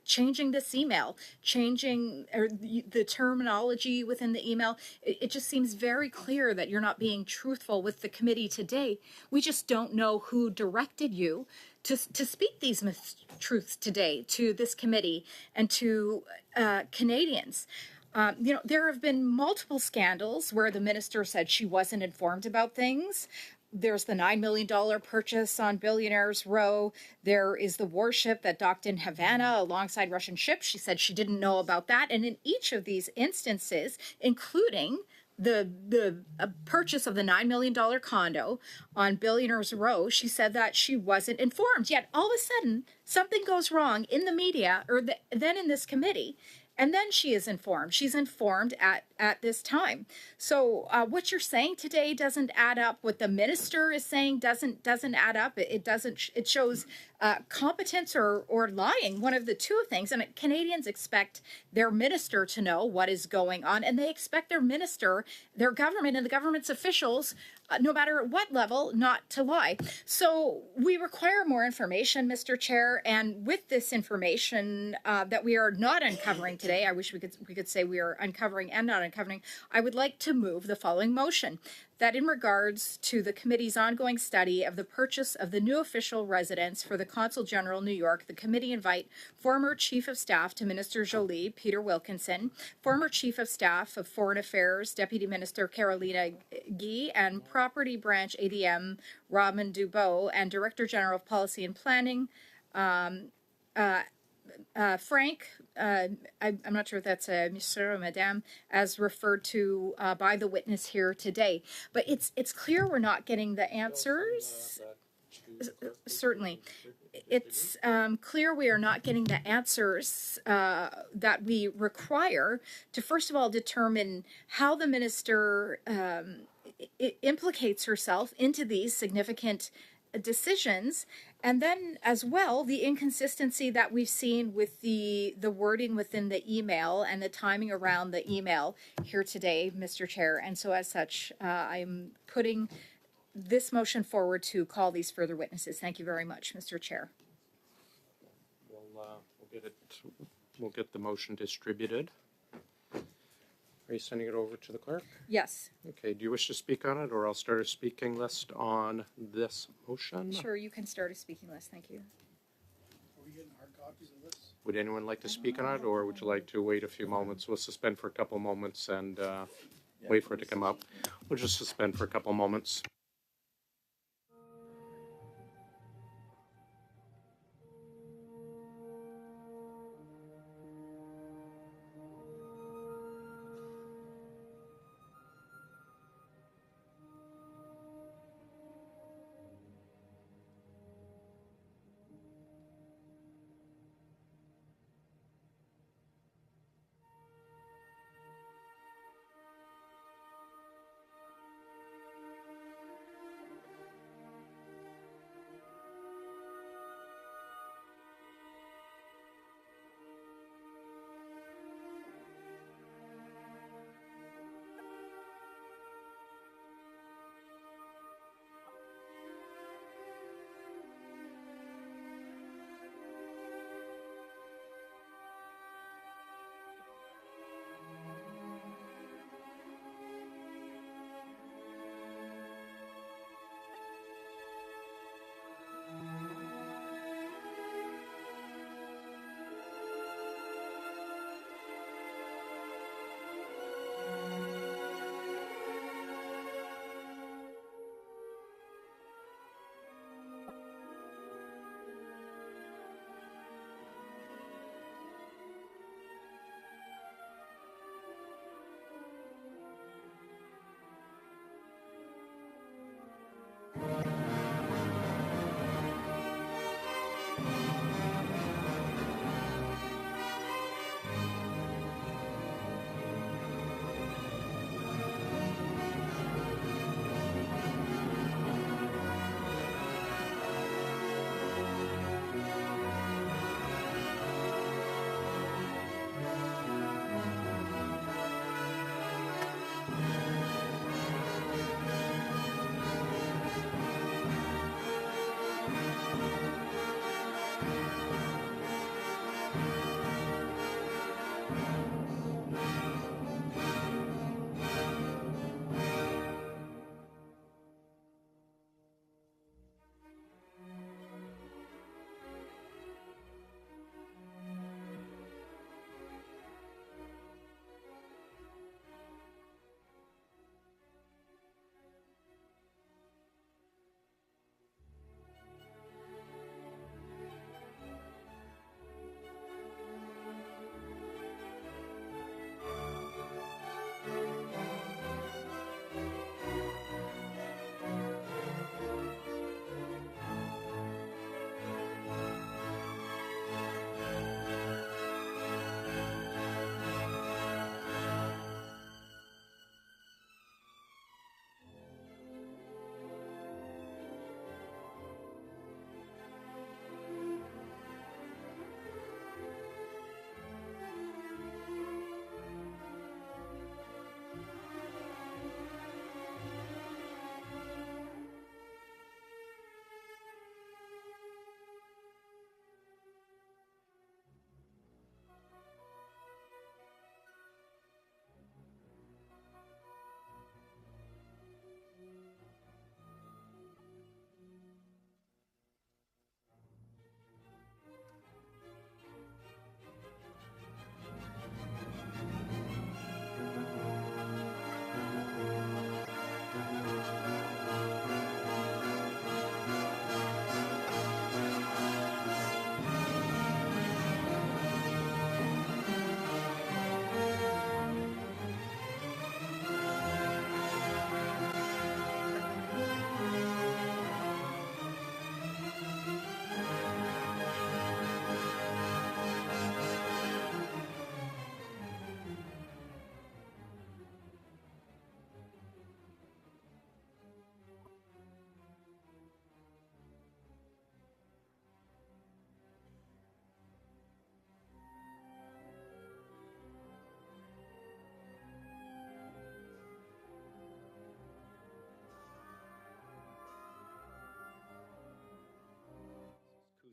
[SPEAKER 10] changing this email, changing the terminology within the email. It just seems very clear that you're not being truthful with the committee today. We just don't know who directed you to speak these mistruths today to this committee and to Canadians. There have been multiple scandals where the minister said she wasn't informed about things. There's the $9 million purchase on Billionaires Row. There is the warship that docked in Havana alongside Russian ships. She said she didn't know about that. And in each of these instances, including the purchase of the $9 million condo on Billionaires Row, she said that she wasn't informed. Yet all of a sudden, something goes wrong in the media or then in this committee. And then she is informed. She's informed at this time. So what you're saying today doesn't add up. What the minister is saying doesn't add up. It shows competence or lying. One of the two things. And Canadians expect their minister to know what is going on, and they expect their minister, their government, and the government's officials, no matter at what level, not to lie. So we require more information, Mr. Chair, and with this information that we are not uncovering today, I wish we could say we are uncovering and not uncovering, I would like to move the following motion: that in regards to the committee's ongoing study of the purchase of the new official residence for the Consul General, New York, the committee invite former Chief of Staff to Minister Jolie, Peter Wilkinson, former Chief of Staff of Foreign Affairs, Deputy Minister Carolina Guy, and Property Branch ADM, Robin Dubois, and Director General of Policy and Planning, Frank, I'm not sure if that's Monsieur or Madame, as referred to by the witness here today. But it's clear we're not getting the answers. Certainly. It's clear we are not getting the answers that we require to, first of all, determine how the minister implicates herself into these significant decisions, And then as well, the inconsistency that we've seen with the wording within the email and the timing around the email here today, Mr. Chair. And so as such, I'm putting this motion forward to call these further witnesses. Thank you very much, Mr. Chair.
[SPEAKER 1] We'll get the motion distributed. Are you sending it over to the clerk?
[SPEAKER 10] Yes.
[SPEAKER 1] Okay, do you wish to speak on it, or I'll start a speaking list on this motion?
[SPEAKER 10] Sure, you can start a speaking list. Thank you.
[SPEAKER 14] Are we getting hard copies of this?
[SPEAKER 1] Would anyone like to speak on it, or would you like to wait a few moments? We'll suspend for a couple moments and wait for it to come up. We'll just suspend for a couple moments.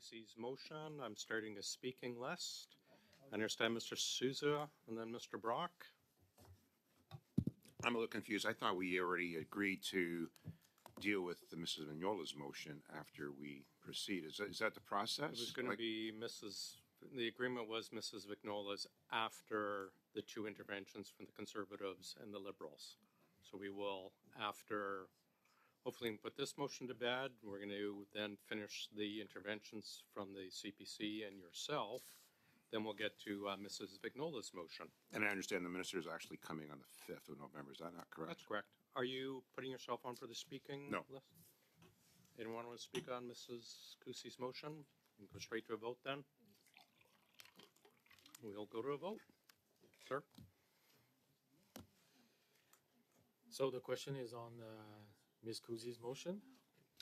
[SPEAKER 1] Cousie's motion. I'm starting a speaking list. I understand Mr. Souza and then Mr. Brock.
[SPEAKER 12] I'm a little confused. I thought we already agreed to deal with the Mrs. Vignola's motion after we proceed. Is that the process?
[SPEAKER 1] It was going to be the agreement was Mrs. Vignola's after the two interventions from the Conservatives and the Liberals. So we will, after, hopefully put this motion to bed, we're going to then finish the interventions from the CPC and yourself. Then we'll get to Mrs. Vignola's motion.
[SPEAKER 12] And I understand the minister is actually coming on the 5th of November. Is that not correct?
[SPEAKER 1] That's correct. Are you putting yourself on for the speaking
[SPEAKER 12] No.
[SPEAKER 1] list? Anyone want to speak on Mrs. Cousie's motion? We can go straight to a vote then. We'll go to a vote. Sir?
[SPEAKER 15] So the question is on Ms. Cousie's motion.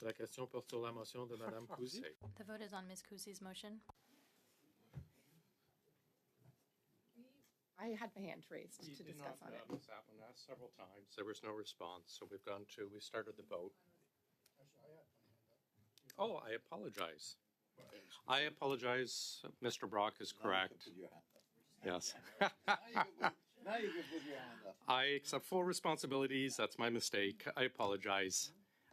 [SPEAKER 15] La question porte sur la motion de Madame Cousie.
[SPEAKER 7] The vote is on Ms. Cousie's motion.
[SPEAKER 13] I had my hand raised
[SPEAKER 1] You
[SPEAKER 13] to
[SPEAKER 1] did
[SPEAKER 13] discuss
[SPEAKER 1] not,
[SPEAKER 13] on it.
[SPEAKER 1] Ms. Appleton asked several times. There was no response, so we started the vote. Oh, I apologize. I apologize. Mr. Brock is correct. Yes.
[SPEAKER 4] Now you can put your hand up.
[SPEAKER 1] I accept full responsibilities. That's my mistake. I apologize.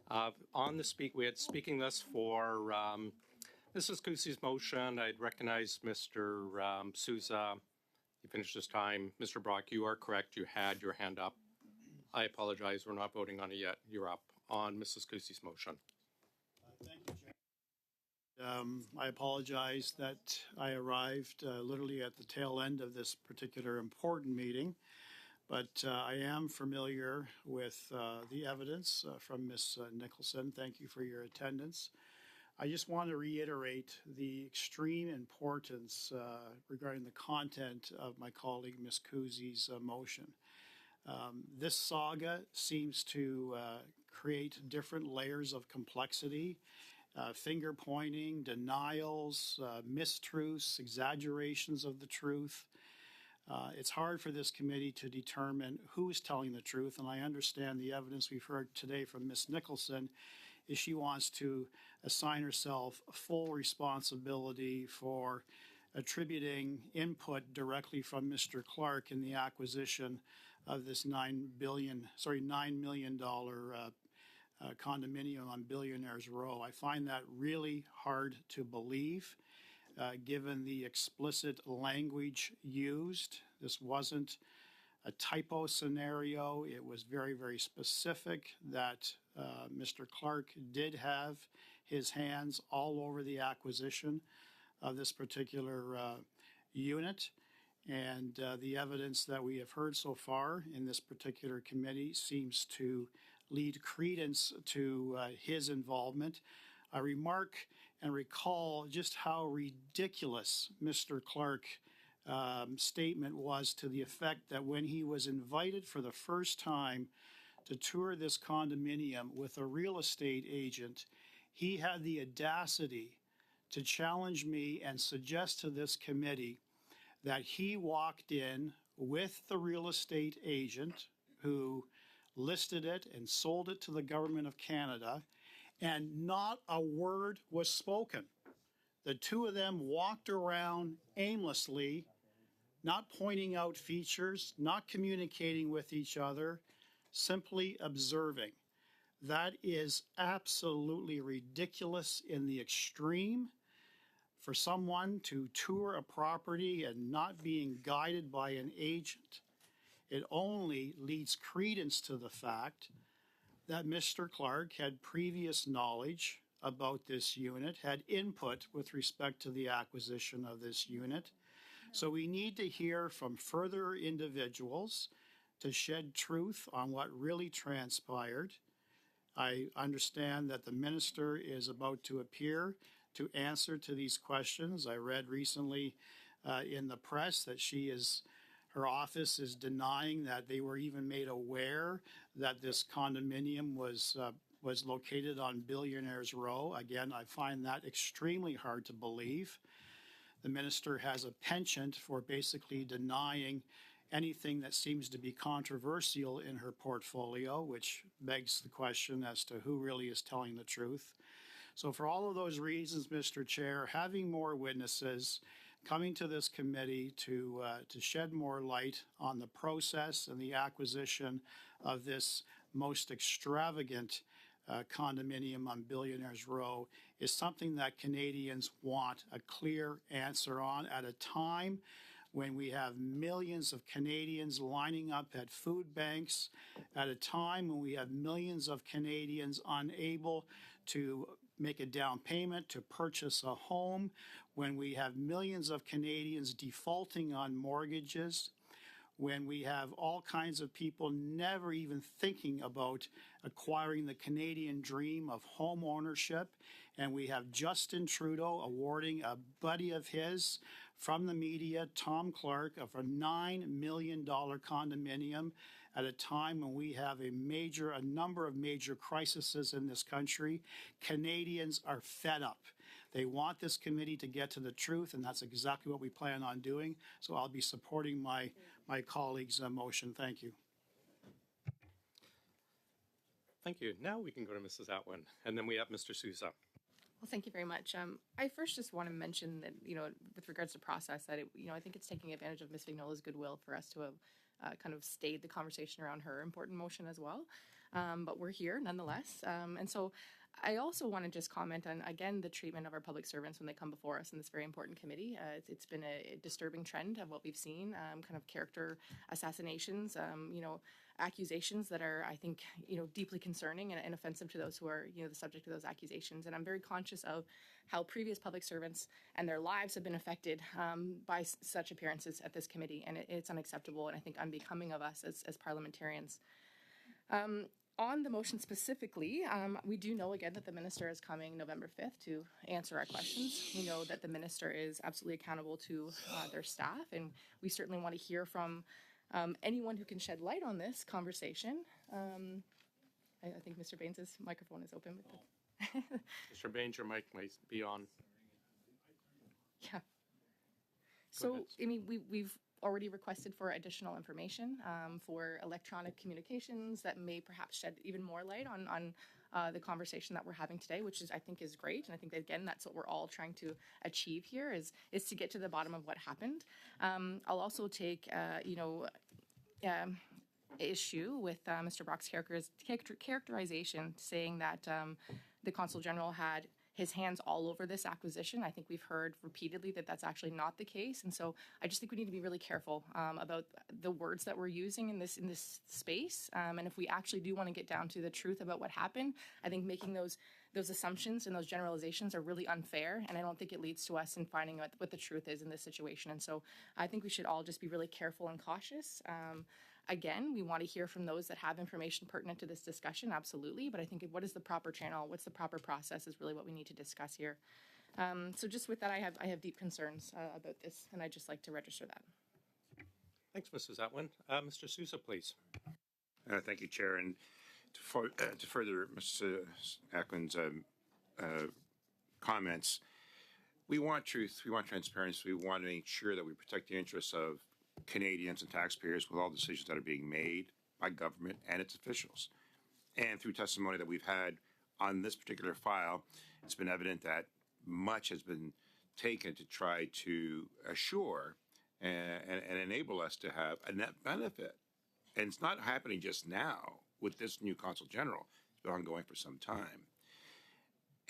[SPEAKER 1] On the we had speaking list for Mrs. Cousie's motion. I'd recognize Mr. Souza. He finished his time. Mr. Brock, you are correct. You had your hand up. I apologize. We're not voting on it yet. You're up on Mrs. Cousie's motion.
[SPEAKER 14] Thank you, Chair. I apologize that I arrived literally at the tail end of this particular important meeting, but I am familiar with the evidence from Ms. Nicholson. Thank you for your attendance. I just want to reiterate the extreme importance regarding the content of my colleague Ms. Cousie's motion. This saga seems to create different layers of complexity, finger pointing, denials, mistruths, exaggerations of the truth. It's hard for this committee to determine who is telling the truth, and I understand the evidence we've heard today from Ms. Nicholson is she wants to assign herself full responsibility for attributing input directly from Mr. Clark in the acquisition of this $9 million condominium on Billionaires Row. I find that really hard to believe, given the explicit language used. This wasn't a typo scenario. It was very, very specific that Mr. Clark did have his hands all over the acquisition of this particular unit. And the evidence that we have heard so far in this particular committee seems to lead credence to his involvement. I remark and recall just how ridiculous Mr. Clark's statement was, to the effect that when he was invited for the first time to tour this condominium with a real estate agent, he had the audacity to challenge me and suggest to this committee that he walked in with the real estate agent who listed it and sold it to the government of Canada, and not a word was spoken. The two of them walked around aimlessly, not pointing out features, not communicating with each other, simply observing. That is absolutely ridiculous in the extreme. For someone to tour a property and not being guided by an agent, it only leads credence to the fact that Mr. Clark had previous knowledge about this unit, had input with respect to the acquisition of this unit. So we need to hear from further individuals to shed truth on what really transpired. I understand that the minister is about to appear to answer to these questions. I read recently in the press that her office is denying that they were even made aware that this condominium was located on Billionaires Row. Again, I find that extremely hard to believe. The minister has a penchant for basically denying anything that seems to be controversial in her portfolio, which begs the question as to who really is telling the truth. So for all of those reasons, Mr. Chair, having more witnesses coming to this committee to shed more light on the process and the acquisition of this most extravagant condominium on Billionaires Row is something that Canadians want a clear answer on at a time when we have millions of Canadians lining up at food banks, at a time when we have millions of Canadians unable to make a down payment to purchase a home, when we have millions of Canadians defaulting on mortgages, when we have all kinds of people never even thinking about acquiring the Canadian dream of home ownership, and we have Justin Trudeau awarding a buddy of his from the media, Tom Clark, of a $9 million condominium at a time when we have a number of major crises in this country. Canadians are fed up. They want this committee to get to the truth, and that's exactly what we plan on doing. So I'll be supporting my colleague's motion. Thank you.
[SPEAKER 1] Thank you. Now we can go to Mrs. Atwin, and then we have Mr. Sousa.
[SPEAKER 13] Well, thank you very much. I first just want to mention that, with regards to process, that, I think it's taking advantage of Ms. Vignola's goodwill for us to have kind of stayed the conversation around her important motion as well. But we're here nonetheless. And so I also want to just comment on, again, the treatment of our public servants when they come before us in this very important committee. It's been a disturbing trend of what we've seen, kind of character assassinations, accusations that are, I think, deeply concerning and offensive to those who are, the subject of those accusations. And I'm very conscious of how previous public servants and their lives have been affected by such appearances at this committee. And it's unacceptable and I think unbecoming of us as parliamentarians. On the motion specifically, we do know again that the minister is coming November 5th to answer our questions. We know that the minister is absolutely accountable to their staff, and we certainly want to hear from anyone who can shed light on this conversation. I think Mr. Baines' microphone is open.
[SPEAKER 1] Mr. Baines, your mic might be on.
[SPEAKER 13] Yeah. So, I mean, we've already requested for additional information for electronic communications that may perhaps shed even more light on the conversation that we're having today, which I think is great. And I think that, again, that's what we're all trying to achieve here is to get to the bottom of what happened. I'll also take, issue with Mr. Brock's characterization saying that the Consul General had his hands all over this acquisition. I think we've heard repeatedly that that's actually not the case. And so I just think we need to be really careful about the words that we're using in this space. And if we actually do want to get down to the truth about what happened, I think making those assumptions and those generalizations are really unfair. And I don't think it leads to us in finding out what the truth is in this situation. And so I think we should all just be really careful and cautious. Again, we want to hear from those that have information pertinent to this discussion, absolutely. But I think what is the proper channel, what's the proper process is really what we need to discuss here. So just with that, I have deep concerns about this, and I'd just like to register that.
[SPEAKER 1] Thanks, Mrs. Atwin. Mr. Sousa, please.
[SPEAKER 12] Thank you, Chair. And to further Mrs. Atwin's comments, we want truth, we want transparency, we want to make sure that we protect the interests of Canadians and taxpayers with all decisions that are being made by government and its officials. And through testimony that we've had on this particular file, it's been evident that much has been taken to try to assure and enable us to have a net benefit. And it's not happening just now with this new Consul General. It's been ongoing for some time.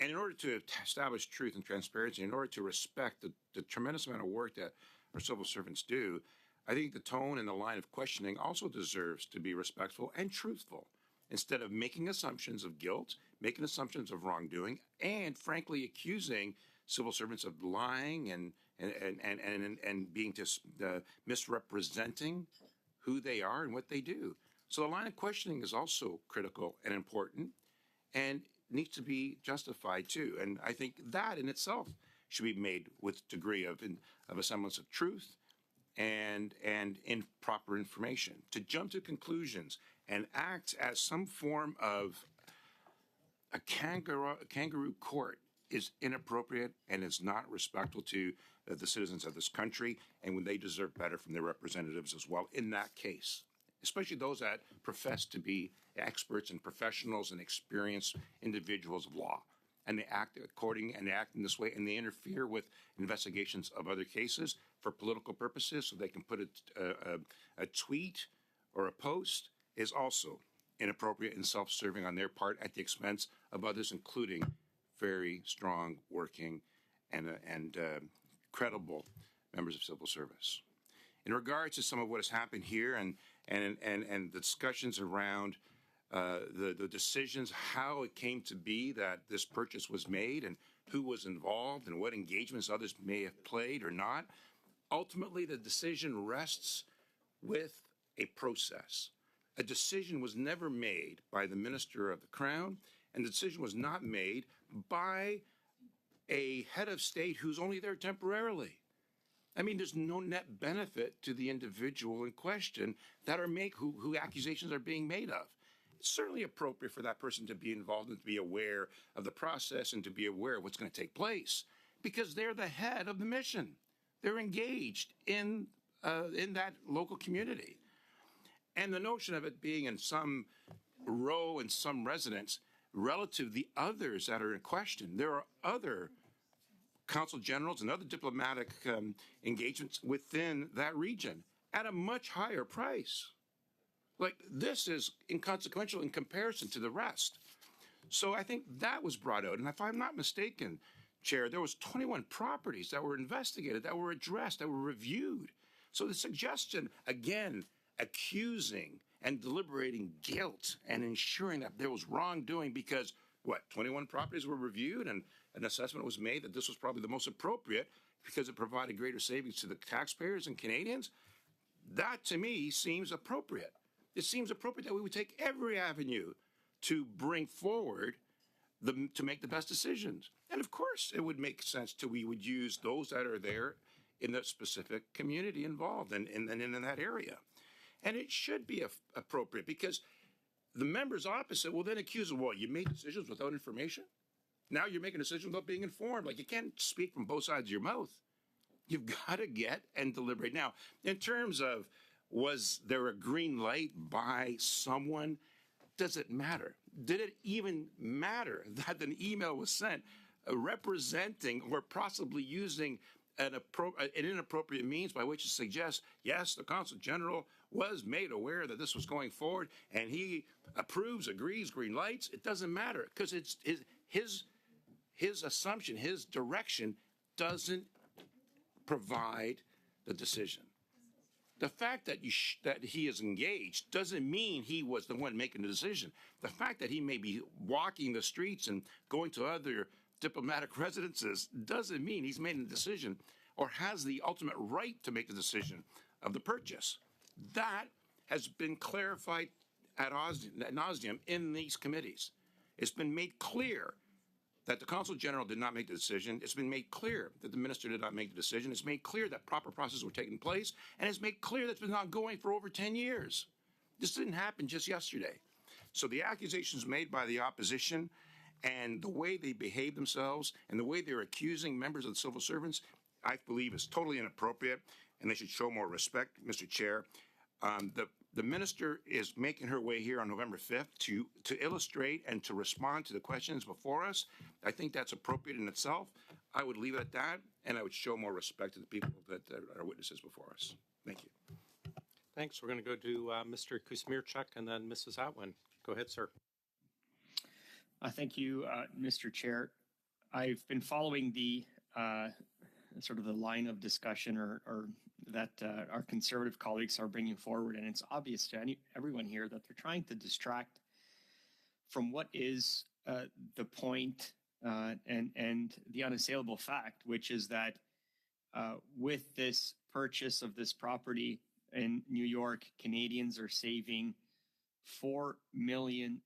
[SPEAKER 12] And in order to establish truth and transparency, in order to respect the tremendous amount of work that our civil servants do, I think the tone and the line of questioning also deserves to be respectful and truthful, instead of making assumptions of guilt, making assumptions of wrongdoing, and frankly accusing civil servants of lying and being misrepresenting who they are and what they do. So the line of questioning is also critical and important and needs to be justified too. And I think that in itself should be made with degree of a semblance of truth and in proper information. To jump to conclusions and act as some form of a kangaroo court is inappropriate and is not respectful to the citizens of this country, and when they deserve better from their representatives as well in that case, especially those that profess to be experts and professionals and experienced individuals of law. and they act according and act in this way, and they interfere with investigations of other cases for political purposes, so they can put a tweet or a post, is also inappropriate and self-serving on their part at the expense of others, including very strong, working, and credible members of civil service. In regards to some of what has happened here and the discussions around the decisions, how it came to be that this purchase was made and who was involved and what engagements others may have played or not, ultimately the decision rests with a process. A decision was never made by the Minister of the Crown, and the decision was not made by a head of state who's only there temporarily. I mean, there's no net benefit to the individual in question that are who accusations are being made of. It's certainly appropriate for that person to be involved and to be aware of the process and to be aware of what's going to take place, because they're the head of the mission. They're engaged in that local community. And the notion of it being in some row and some residence relative to the others that are in question, there are other consul generals and other diplomatic engagements within that region at a much higher price. Like, this is inconsequential in comparison to the rest. So I think that was brought out. And if I'm not mistaken, Chair, there was 21 properties that were investigated, that were addressed, that were reviewed. So the suggestion, again, accusing and deliberating guilt and ensuring that there was wrongdoing because, 21 properties were reviewed and an assessment was made that this was probably the most appropriate because it provided greater savings to the taxpayers and Canadians. That, to me, seems appropriate. It seems appropriate that we would take every avenue to bring forward to make the best decisions. And of course, it would make sense we would use those that are there in the specific community involved and in that area. And it should be appropriate because the members opposite will then accuse them, you made decisions without information? Now you're making decisions without being informed. Like, you can't speak from both sides of your mouth. You've got to get and deliberate. Now, in terms of, was there a green light by someone? Does it matter? Did it even matter that an email was sent representing or possibly using an inappropriate means by which to suggest, yes, the Consul General was made aware that this was going forward and he approves, agrees, green lights? It doesn't matter because it's his assumption, his direction doesn't provide the decision. The fact that he is engaged doesn't mean he was the one making the decision. The fact that he may be walking the streets and going to other diplomatic residences doesn't mean he's made a decision or has the ultimate right to make the decision of the purchase. That has been clarified ad nauseum in these committees. It's been made clear that the Consul General did not make the decision. It's been made clear that the Minister did not make the decision. It's made clear that proper processes were taking place, and it's made clear that it's been ongoing for over 10 years. This didn't happen just yesterday. So the accusations made by the opposition and the way they behave themselves and the way they're accusing members of the civil servants, I believe is totally inappropriate, and they should show more respect, Mr. Chair. The minister is making her way here on November 5th to illustrate and to respond to the questions before us. I think that's appropriate in itself. I would leave it at that, and I would show more respect to the people that are witnesses before us. Thank you.
[SPEAKER 1] Thanks. We're going to go to Mr. Kuzmierczak and then Mrs. Atwin. Go ahead, sir.
[SPEAKER 16] Thank you, Mr. Chair. I've been following the sort of the line of discussion or that our Conservative colleagues are bringing forward, and it's obvious to everyone here that they're trying to distract from what is the point and the unassailable fact, which is that with this purchase of this property in New York, Canadians are saving $4 million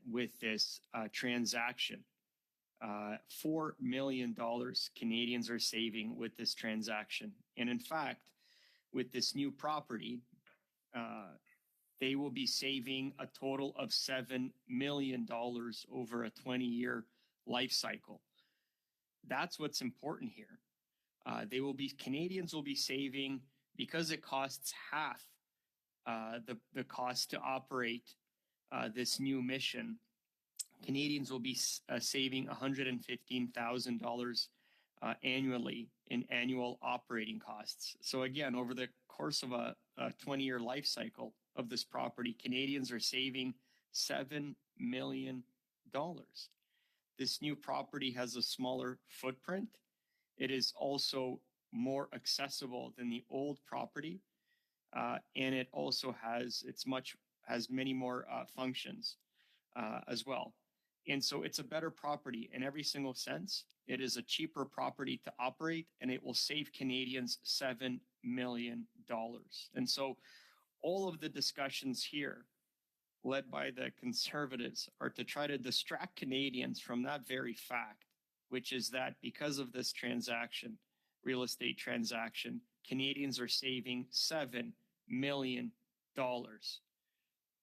[SPEAKER 16] with this transaction. $4 million Canadians are saving with this transaction. And in fact, with this new property, they will be saving a total of $7 million over a 20-year life cycle. That's what's important here. Canadians will be saving, because it costs half the cost to operate this new mission. Canadians will be saving $115,000 annually in annual operating costs. So again, over the course of a 20-year life cycle of this property, Canadians are saving $7 million. This new property has a smaller footprint. It is also more accessible than the old property, and it also has many more functions as well. And so it's a better property in every single sense. It is a cheaper property to operate, and it will save Canadians $7 million. And so all of the discussions here, led by the Conservatives, are to try to distract Canadians from that very fact, which is that because of this transaction, real estate transaction, Canadians are saving $7 million.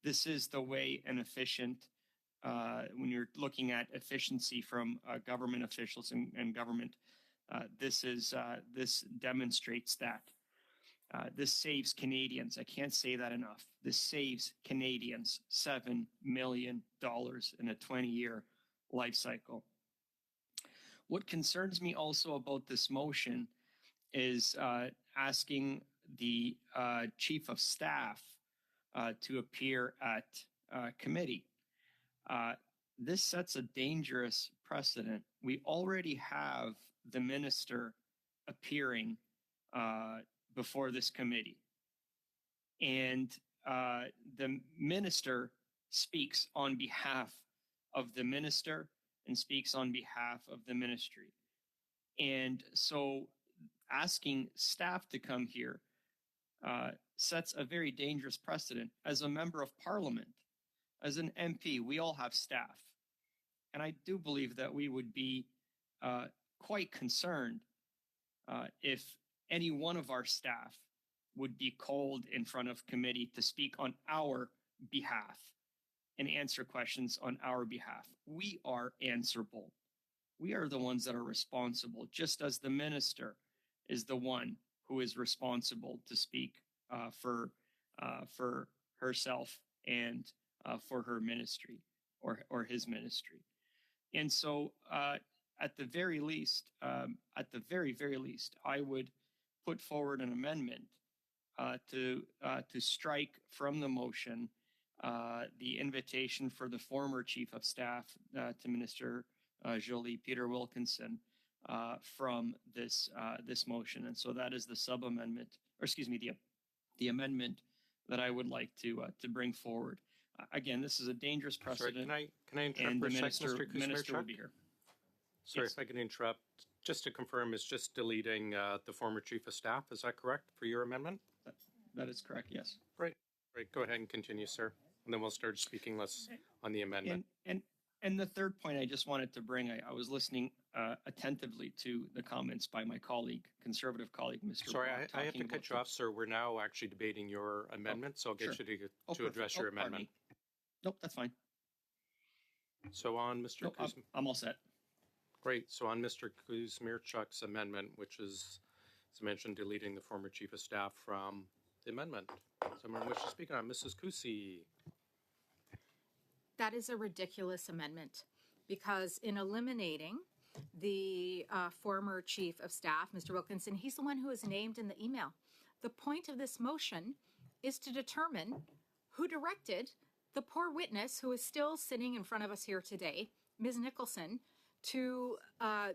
[SPEAKER 16] This is the way an efficient, when you're looking at efficiency from government officials and government, this demonstrates that. This saves Canadians. I can't say that enough. This saves Canadians $7 million in a 20-year life cycle. What concerns me also about this motion is asking the Chief of Staff to appear at committee. This sets a dangerous precedent. We already have the minister appearing before this committee. And the minister speaks on behalf of the minister and speaks on behalf of the ministry. And so asking staff to come here sets a very dangerous precedent. As a member of parliament, as an MP, we all have staff. And I do believe that we would be quite concerned if any one of our staff would be called in front of committee to speak on our behalf and answer questions on our behalf. We are answerable. We are the ones that are responsible, just as the minister is the one who is responsible to speak for herself and for her ministry or his ministry. And so at the very least, very least, I would put forward an amendment to strike from the motion the invitation for the former Chief of Staff to Minister Joly, Peter Wilkinson, from this motion. And so that is the sub-amendment, or excuse me, the amendment that I would like to bring forward. Again, this is a dangerous precedent.
[SPEAKER 1] Sorry, can I interrupt
[SPEAKER 16] and
[SPEAKER 1] for
[SPEAKER 16] the
[SPEAKER 1] a second, Mr.
[SPEAKER 16] minister will
[SPEAKER 1] Kuzmierczak?
[SPEAKER 16] be here.
[SPEAKER 1] Sorry
[SPEAKER 16] Yes.
[SPEAKER 1] if I can interrupt. Just to confirm, it's just deleting the former Chief of Staff. Is that correct for your amendment?
[SPEAKER 16] That is correct, yes.
[SPEAKER 1] Great. Go ahead and continue, sir. And then we'll start speaking less on the amendment.
[SPEAKER 16] And the third point I just wanted to bring, I was listening attentively to the comments by my colleague, Conservative colleague, Mr.
[SPEAKER 1] Sorry,
[SPEAKER 16] Brock,
[SPEAKER 1] I have
[SPEAKER 16] talking
[SPEAKER 1] to cut
[SPEAKER 16] about
[SPEAKER 1] you off, sir. We're now actually debating your amendment, so I'll get
[SPEAKER 16] sure.
[SPEAKER 1] you to
[SPEAKER 16] perfect.
[SPEAKER 1] address your
[SPEAKER 16] pardon me.
[SPEAKER 1] amendment.
[SPEAKER 16] Nope, that's fine.
[SPEAKER 1] So on Mr.
[SPEAKER 16] Nope,
[SPEAKER 1] Kuzm-
[SPEAKER 16] I'm all set.
[SPEAKER 1] Great. So on Mr. Kuzmierczak's amendment, which is, as mentioned, deleting the former Chief of Staff from the amendment. Someone wish to speak on it? Mrs. Kusi.
[SPEAKER 10] That is a ridiculous amendment because in eliminating the former Chief of Staff, Mr. Wilkinson, he's the one who is named in the email. The point of this motion is to determine who directed the poor witness who is still sitting in front of us here today, Ms. Nicholson, to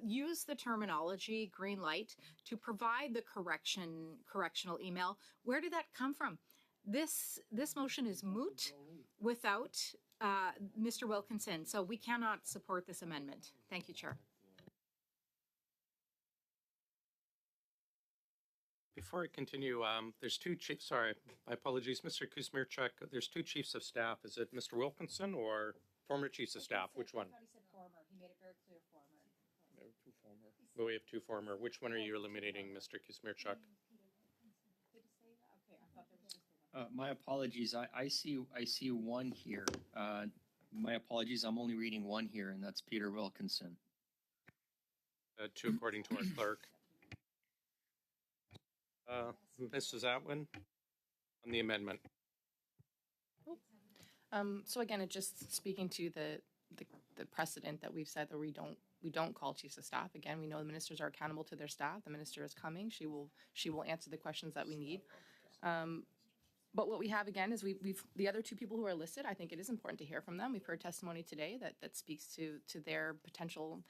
[SPEAKER 10] use the terminology green light to provide the correctional email. Where did that come from? This motion is moot without Mr. Wilkinson, so we cannot support this amendment. Thank you, Chair.
[SPEAKER 1] Before I continue, there's two chiefs. Sorry, my apologies, Mr. Kuzmierczak. There's two chiefs of staff. Is it Mr. Wilkinson or former chiefs of staff? Which one?
[SPEAKER 10] I thought he said former. He made it very clear former.
[SPEAKER 1] We have two former. Well, we have two former. Which one are you eliminating, Mr. Kuzmierczak?
[SPEAKER 16] My apologies. I see one here. My apologies. I'm only reading one here, and that's Peter Wilkinson.
[SPEAKER 1] Two according to our clerk. Mrs. Atwin, on the amendment.
[SPEAKER 13] So again, it just speaking to the the precedent that we've said that we don't call chiefs of staff. Again, we know the ministers are accountable to their staff. The minister is coming. She will answer the questions that we need. But what we have again is we've the other two people who are listed. I think it is important to hear from them. We've heard testimony today that speaks to their potential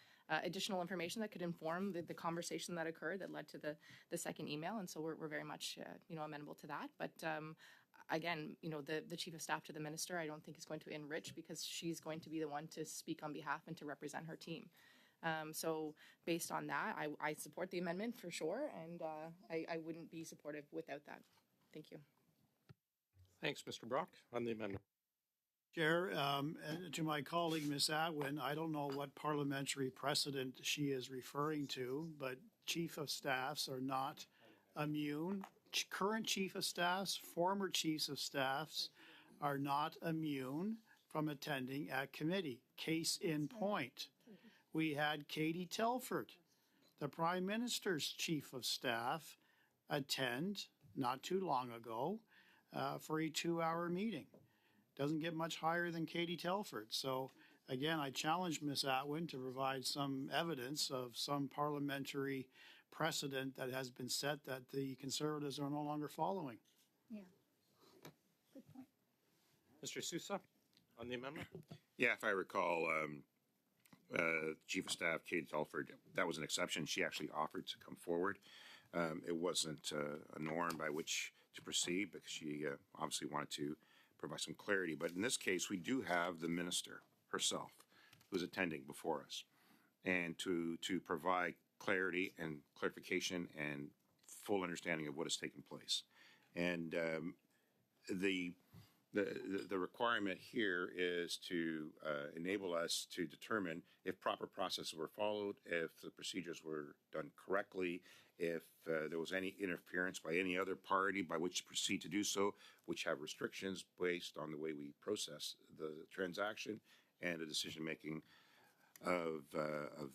[SPEAKER 13] additional information that could inform the conversation that occurred that led to the second email. And so we're very much amenable to that. But again, the chief of staff to the minister, I don't think is going to enrich because she's going to be the one to speak on behalf and to represent her team. So based on that, I support the amendment for sure, and I wouldn't be supportive without that. Thank you.
[SPEAKER 1] Thanks, Mr. Brock, on the amendment.
[SPEAKER 14] Chair, and to my colleague, Ms. Atwin, I don't know what parliamentary precedent she is referring to, but chief of staffs are not immune. Current chief of staffs, former chiefs of staffs are not immune from attending at committee. Case in point, we had Katie Telford, the Prime Minister's chief of staff, attend not too long ago for a 2-hour meeting. Doesn't get much higher than Katie Telford. So again, I challenge Ms. Atwin to provide some evidence of some parliamentary precedent that has been set that the Conservatives are no longer following.
[SPEAKER 3] Yeah. Good point.
[SPEAKER 1] Mr. Sousa, on the amendment?
[SPEAKER 12] Yeah, if I recall, Chief of Staff Katie Telford, that was an exception. She actually offered to come forward. It wasn't a norm by which to proceed because she obviously wanted to provide some clarity. But in this case, we do have the minister herself who's attending before us, and to provide clarity and clarification and full understanding of what has taken place. And the requirement here is to enable us to determine if proper processes were followed, if the procedures were done correctly, if there was any interference by any other party by which to proceed to do so, which have restrictions based on the way we process the transaction and the decision-making of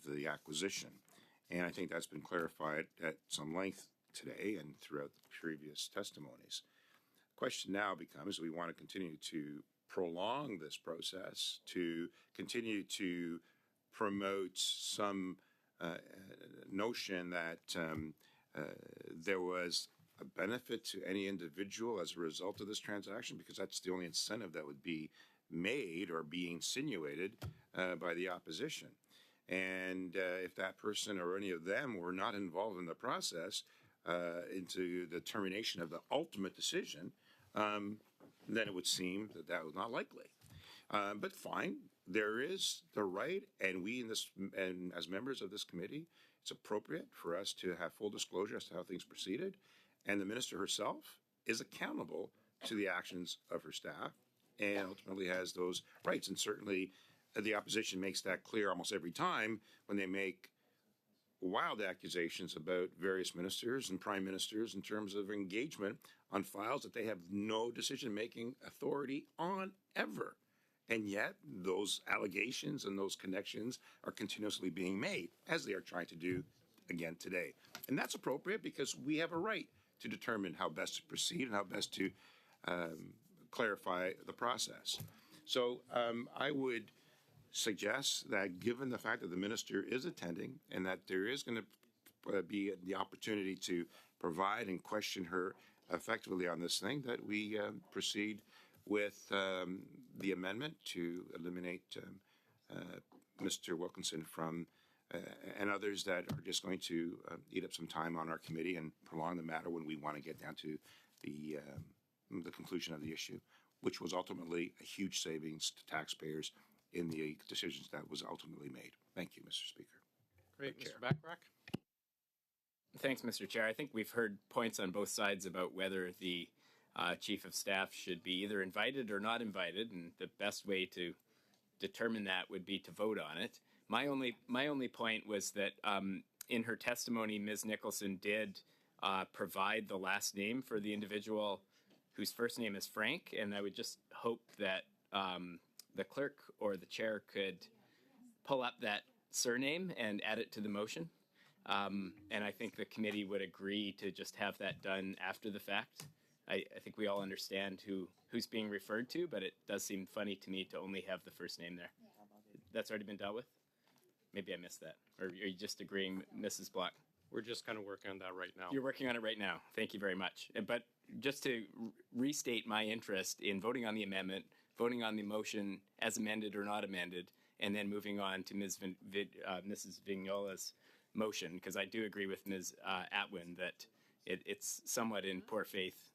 [SPEAKER 12] the acquisition. And I think that's been clarified at some length today and throughout the previous testimonies. Question now becomes, we want to continue to prolong this process, to continue to promote some notion that there was a benefit to any individual as a result of this transaction, because that's the only incentive that would be made or be insinuated by the opposition. And if that person or any of them were not involved in the process into the termination of the ultimate decision, then it would seem that that was not likely. But fine, there is the right, and we and as members of this committee, it's appropriate for us to have full disclosure as to how things proceeded. And the minister herself is accountable to the actions of her staff and ultimately has those rights. And certainly the opposition makes that clear almost every time when they make wild accusations about various ministers and prime ministers in terms of engagement on files that they have no decision-making authority on ever. And yet those allegations and those connections are continuously being made, as they are trying to do again today. And that's appropriate because we have a right to determine how best to proceed and how best to clarify the process. So I would suggest that given the fact that the minister is attending and that there is going to be the opportunity to provide and question her effectively on this thing, that we proceed with the amendment to eliminate Mr. Wilkinson from and others that are just going to eat up some time on our committee and prolong the matter when we want to get down to the conclusion of the issue, which was ultimately a huge savings to taxpayers in the decisions that was ultimately made. Thank you, Mr. Speaker.
[SPEAKER 1] Great, Mr. Bachrach.
[SPEAKER 2] Thanks, Mr. Chair. I think we've heard points on both sides about whether the chief of staff should be either invited or not invited, and the best way to determine that would be to vote on it. My only point was that in her testimony, Ms. Nicholson did provide the last name for the individual whose first name is Frank, and I would just hope that the clerk or the chair could pull up that surname and add it to the motion. And I think the committee would agree to just have that done after the fact. I think we all understand who's being referred to, but it does seem funny to me to only have the first name there. that's already been dealt with? Maybe I missed that. Or are you just agreeing, Mrs. Block?
[SPEAKER 1] We're just kind of working on that right now.
[SPEAKER 2] You're working on it right now. Thank you very much. But just to restate my interest in voting on the amendment, voting on the motion as amended or not amended, and then moving on to Mrs. Vignola's motion, because I do agree with Ms. Atwin that it's somewhat in poor faith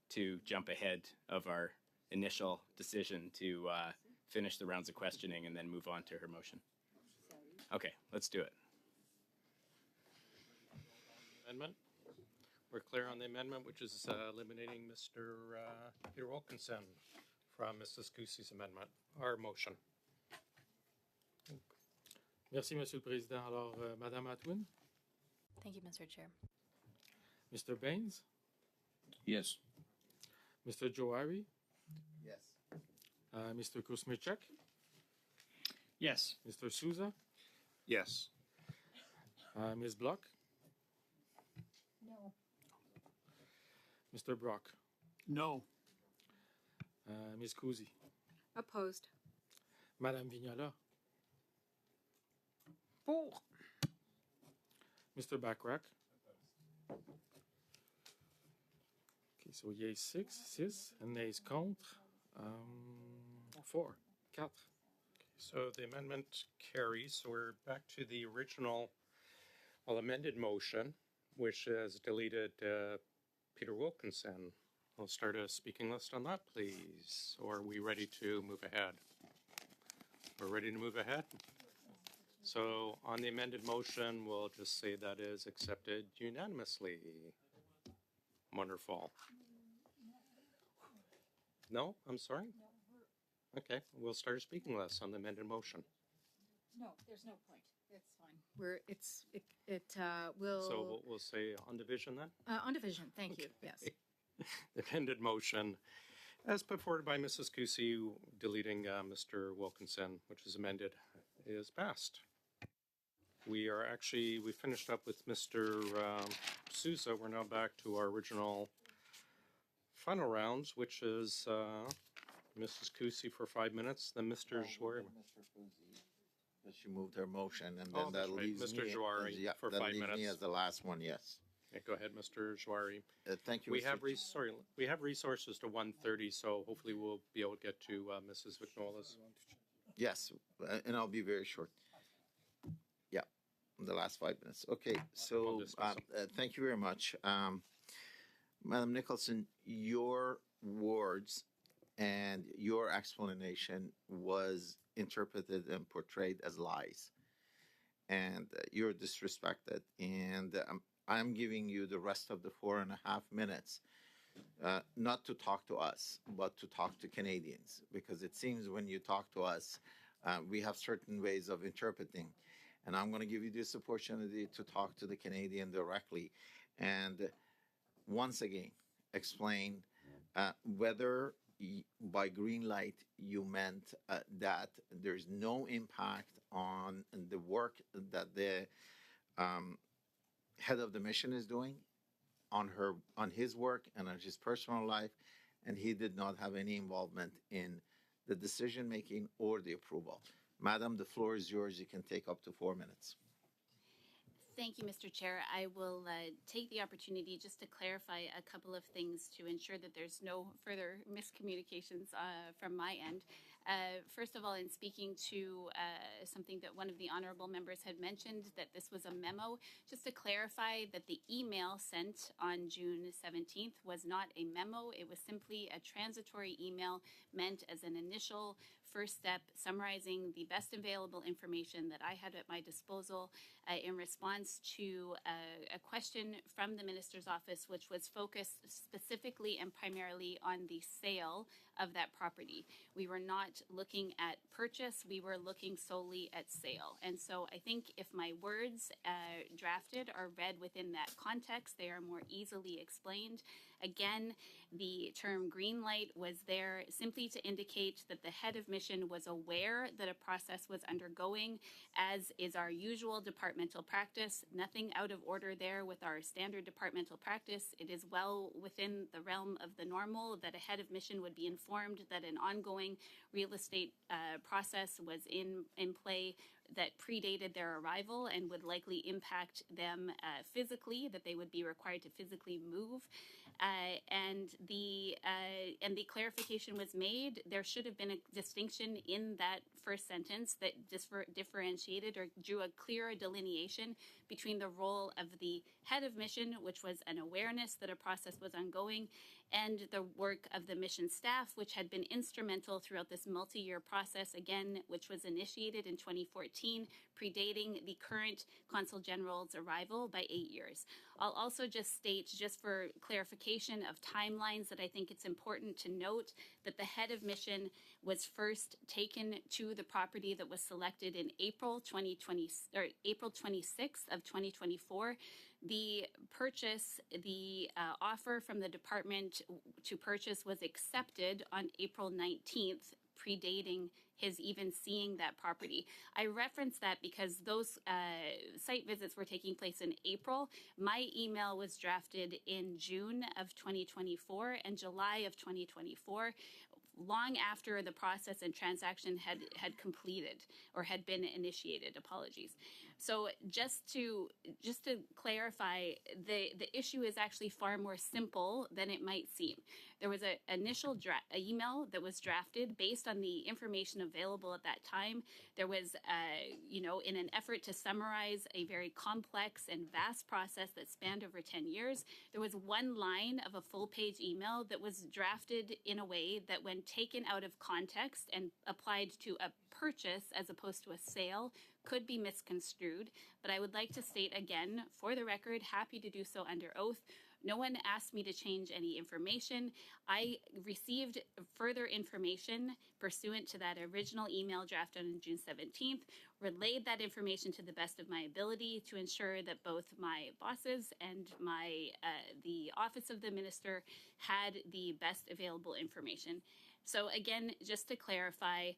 [SPEAKER 2] to jump ahead of our initial decision to finish the rounds of questioning and then move on to her motion. Okay, let's do it.
[SPEAKER 1] Amendment. We're clear on the amendment, which is eliminating Mr. Peter Wilkinson from Mrs. Cousey's amendment, our motion.
[SPEAKER 15] Merci, Monsieur le Président. Alors, Madame Atwin,
[SPEAKER 7] Thank you, Mr. Chair.
[SPEAKER 15] Mr. Baines,
[SPEAKER 11] Yes.
[SPEAKER 15] Mr. Johari,
[SPEAKER 4] Yes.
[SPEAKER 15] Mr. Kuzmicek,
[SPEAKER 16] Yes.
[SPEAKER 15] Mr. Souza,
[SPEAKER 12] Yes.
[SPEAKER 15] Ms. Block,
[SPEAKER 3] No.
[SPEAKER 15] Mr. Brock,
[SPEAKER 14] No.
[SPEAKER 15] Ms. Cousy,
[SPEAKER 10] Opposed.
[SPEAKER 15] Madame Vignola,
[SPEAKER 8] Pour.
[SPEAKER 15] Mr. Backrack. Okay, so yeas 6, and nays contre, 4, 4.
[SPEAKER 1] So the amendment carries. So we're back to the original, amended motion, which has deleted Peter Wilkinson. We'll start a speaking list on that, please. Or are we ready to move ahead? We're ready to move ahead? So on the amended motion, we'll just say that is accepted unanimously. Wonderful. No, I'm sorry? Okay, we'll start a speaking list on the amended motion.
[SPEAKER 10] No, there's no point. It's fine. Will.
[SPEAKER 1] So we'll say on division then?
[SPEAKER 10] On division, thank you, yes.
[SPEAKER 1] The amended motion, as put forward by Mrs. Cousy, deleting Mr. Wilkinson, which is amended, is passed. We finished up with Mr. Souza. We're now back to our original final rounds, which is Mrs. Cousy for 5 minutes, then Mr. Jouari.
[SPEAKER 4] She moved her motion, and then
[SPEAKER 1] Oh,
[SPEAKER 4] that
[SPEAKER 1] that's right.
[SPEAKER 4] leaves
[SPEAKER 1] Mr.
[SPEAKER 4] me.
[SPEAKER 1] Jouari for
[SPEAKER 4] that
[SPEAKER 1] 5
[SPEAKER 4] leaves me
[SPEAKER 1] minutes.
[SPEAKER 4] as the last one. Yes.
[SPEAKER 1] Okay, go ahead, Mr. Jouari.
[SPEAKER 4] Thank you.
[SPEAKER 1] We
[SPEAKER 4] Mr.
[SPEAKER 1] have we have resources to 1:30, so hopefully we'll be able to get to Mrs. Vignola's.
[SPEAKER 4] Yes, and I'll be very short. Yeah, the last 5 minutes. Okay, so thank you very much. Madam Nicholson, your words and your explanation was interpreted and portrayed as lies. And you're disrespected. And I'm giving you the rest of the 4.5 minutes, not to talk to us, but to talk to Canadians. Because it seems when you talk to us, we have certain ways of interpreting. And I'm going to give you this opportunity to talk to the Canadian directly. And once again, explain whether by green light you meant that there's no impact on the work that the head of the mission is doing on his work and on his personal life, and he did not have any involvement in the decision making or the approval. Madam, the floor is yours. You can take up to 4 minutes.
[SPEAKER 6] Thank you, Mr. Chair. I will take the opportunity just to clarify a couple of things to ensure that there's no further miscommunications from my end. First of all, in speaking to something that one of the honorable members had mentioned, that this was a memo, just to clarify that the email sent on June 17th was not a memo. It was simply a transitory email meant as an initial first step, summarizing the best available information that I had at my disposal in response to a question from the minister's office, which was focused specifically and primarily on the sale of that property. We were not looking at purchase, we were looking solely at sale. And so I think if my words drafted are read within that context, they are more easily explained. Again, the term green light was there simply to indicate that the head of mission was aware that a process was undergoing, as is our usual departmental practice. Nothing out of order there with our standard departmental practice. It is well within the realm of the normal that a head of mission would be informed that an ongoing real estate process was in play that predated their arrival and would likely impact them physically, that they would be required to physically move. And the clarification was made. There should have been a distinction in that first sentence that differentiated or drew a clearer delineation between the role of the head of mission, which was an awareness that a process was ongoing, and the work of the mission staff, which had been instrumental throughout this multi-year process, again, which was initiated in 2014, predating the current Consul General's arrival by 8 years. I'll also just state, just for clarification of timelines, that I think it's important to note that the head of mission was first taken to the property that was selected in April 2020, or April 26th of 2024. The purchase, the offer from the department to purchase was accepted on April 19th, predating his even seeing that property. I reference that because those site visits were taking place in April. My email was drafted in June of 2024 and July of 2024, long after the process and transaction had completed or had been initiated. Apologies. So just to clarify, the issue is actually far more simple than it might seem. There was an initial email that was drafted based on the information available at that time. There was, in an effort to summarize a very complex and vast process that spanned over 10 years, there was one line of a full-page email that was drafted in a way that, when taken out of context and applied to a purchase as opposed to a sale, could be misconstrued. But I would like to state again, for the record, happy to do so under oath, no one asked me to change any information. I received further information pursuant to that original email drafted on June 17th, relayed that information to the best of my ability to ensure that both my bosses and the Office of the Minister had the best available information. So again, just to clarify,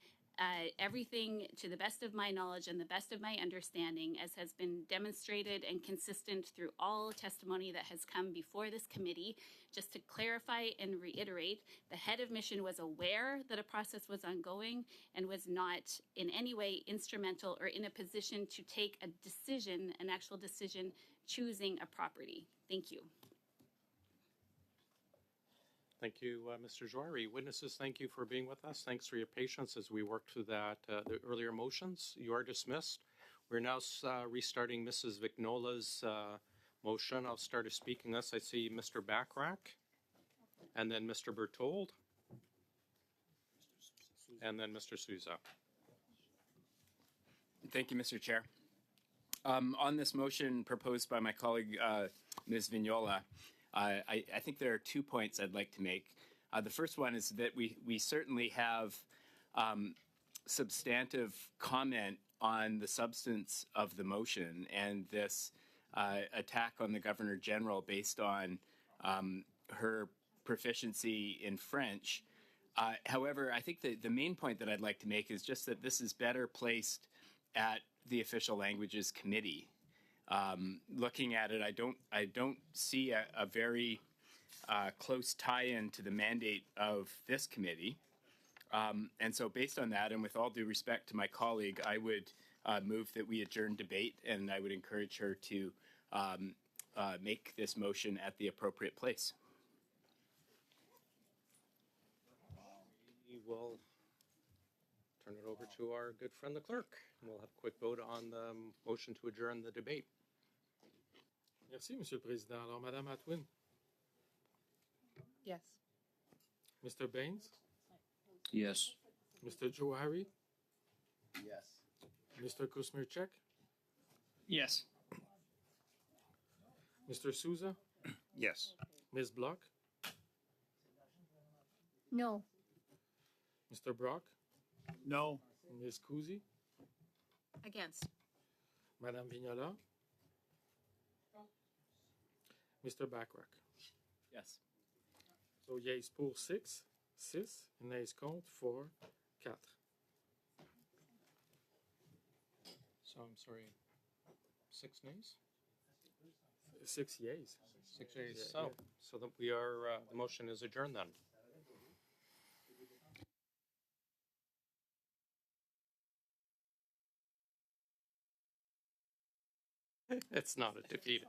[SPEAKER 6] everything to the best of my knowledge and the best of my understanding, as has been demonstrated and consistent through all testimony that has come before this committee. Just to clarify and reiterate, the head of mission was aware that a process was ongoing and was not in any way instrumental or in a position to take a decision, an actual decision, choosing a property. Thank you.
[SPEAKER 1] Thank you, Mr. Joiri. Witnesses, thank you for being with us. Thanks for your patience as we work through the earlier motions. You are dismissed. We're now restarting Mrs. Vignola's motion. I'll start a speaking list. I see Mr. Bachrach, and then Mr. Berthold, and then Mr. Souza.
[SPEAKER 2] Thank you, Mr. Chair. On this motion proposed by my colleague, Ms. Vignola, I think there are 2 points I'd like to make. The first one is that we certainly have substantive comment on the substance of the motion and this attack on the Governor General based on her proficiency in French. However, I think the main point that I'd like to make is just that this is better placed at the Official Languages Committee. Looking at it, I don't see a very close tie-in to the mandate of this committee. And so based on that, and with all due respect to my colleague, I would move that we adjourn debate, and I would encourage her to make this motion at the appropriate place.
[SPEAKER 1] We will turn it over to our good friend, the clerk. And we'll have a quick vote on the motion to adjourn the debate.
[SPEAKER 15] Merci, Monsieur le Président. Alors, Madame Atwin.
[SPEAKER 13] Yes.
[SPEAKER 15] Mr. Baines.
[SPEAKER 11] Yes.
[SPEAKER 15] Mr. Joiri.
[SPEAKER 4] Yes.
[SPEAKER 15] Mr. Kusmirchek.
[SPEAKER 16] Yes.
[SPEAKER 15] Mr. Souza.
[SPEAKER 12] Yes.
[SPEAKER 15] Ms. Bloch.
[SPEAKER 3] No.
[SPEAKER 15] Mr. Brock.
[SPEAKER 14] No.
[SPEAKER 15] Ms. Kuzi.
[SPEAKER 10] Against.
[SPEAKER 15] Madame Vignola. Mr. Bachrach.
[SPEAKER 2] Yes.
[SPEAKER 15] So, yeas pour 6, et nays contre 4, 4.
[SPEAKER 1] So I'm sorry, 6 nays?
[SPEAKER 15] 6 yeas.
[SPEAKER 1] 6 yeas.
[SPEAKER 15] Yeah,
[SPEAKER 1] So,
[SPEAKER 15] yeah.
[SPEAKER 1] so that we are, the motion is adjourned then. It's not a defeat.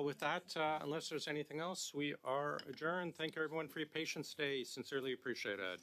[SPEAKER 1] With that, unless there's anything else, we are adjourned. Thank you everyone for your patience today. Sincerely appreciated.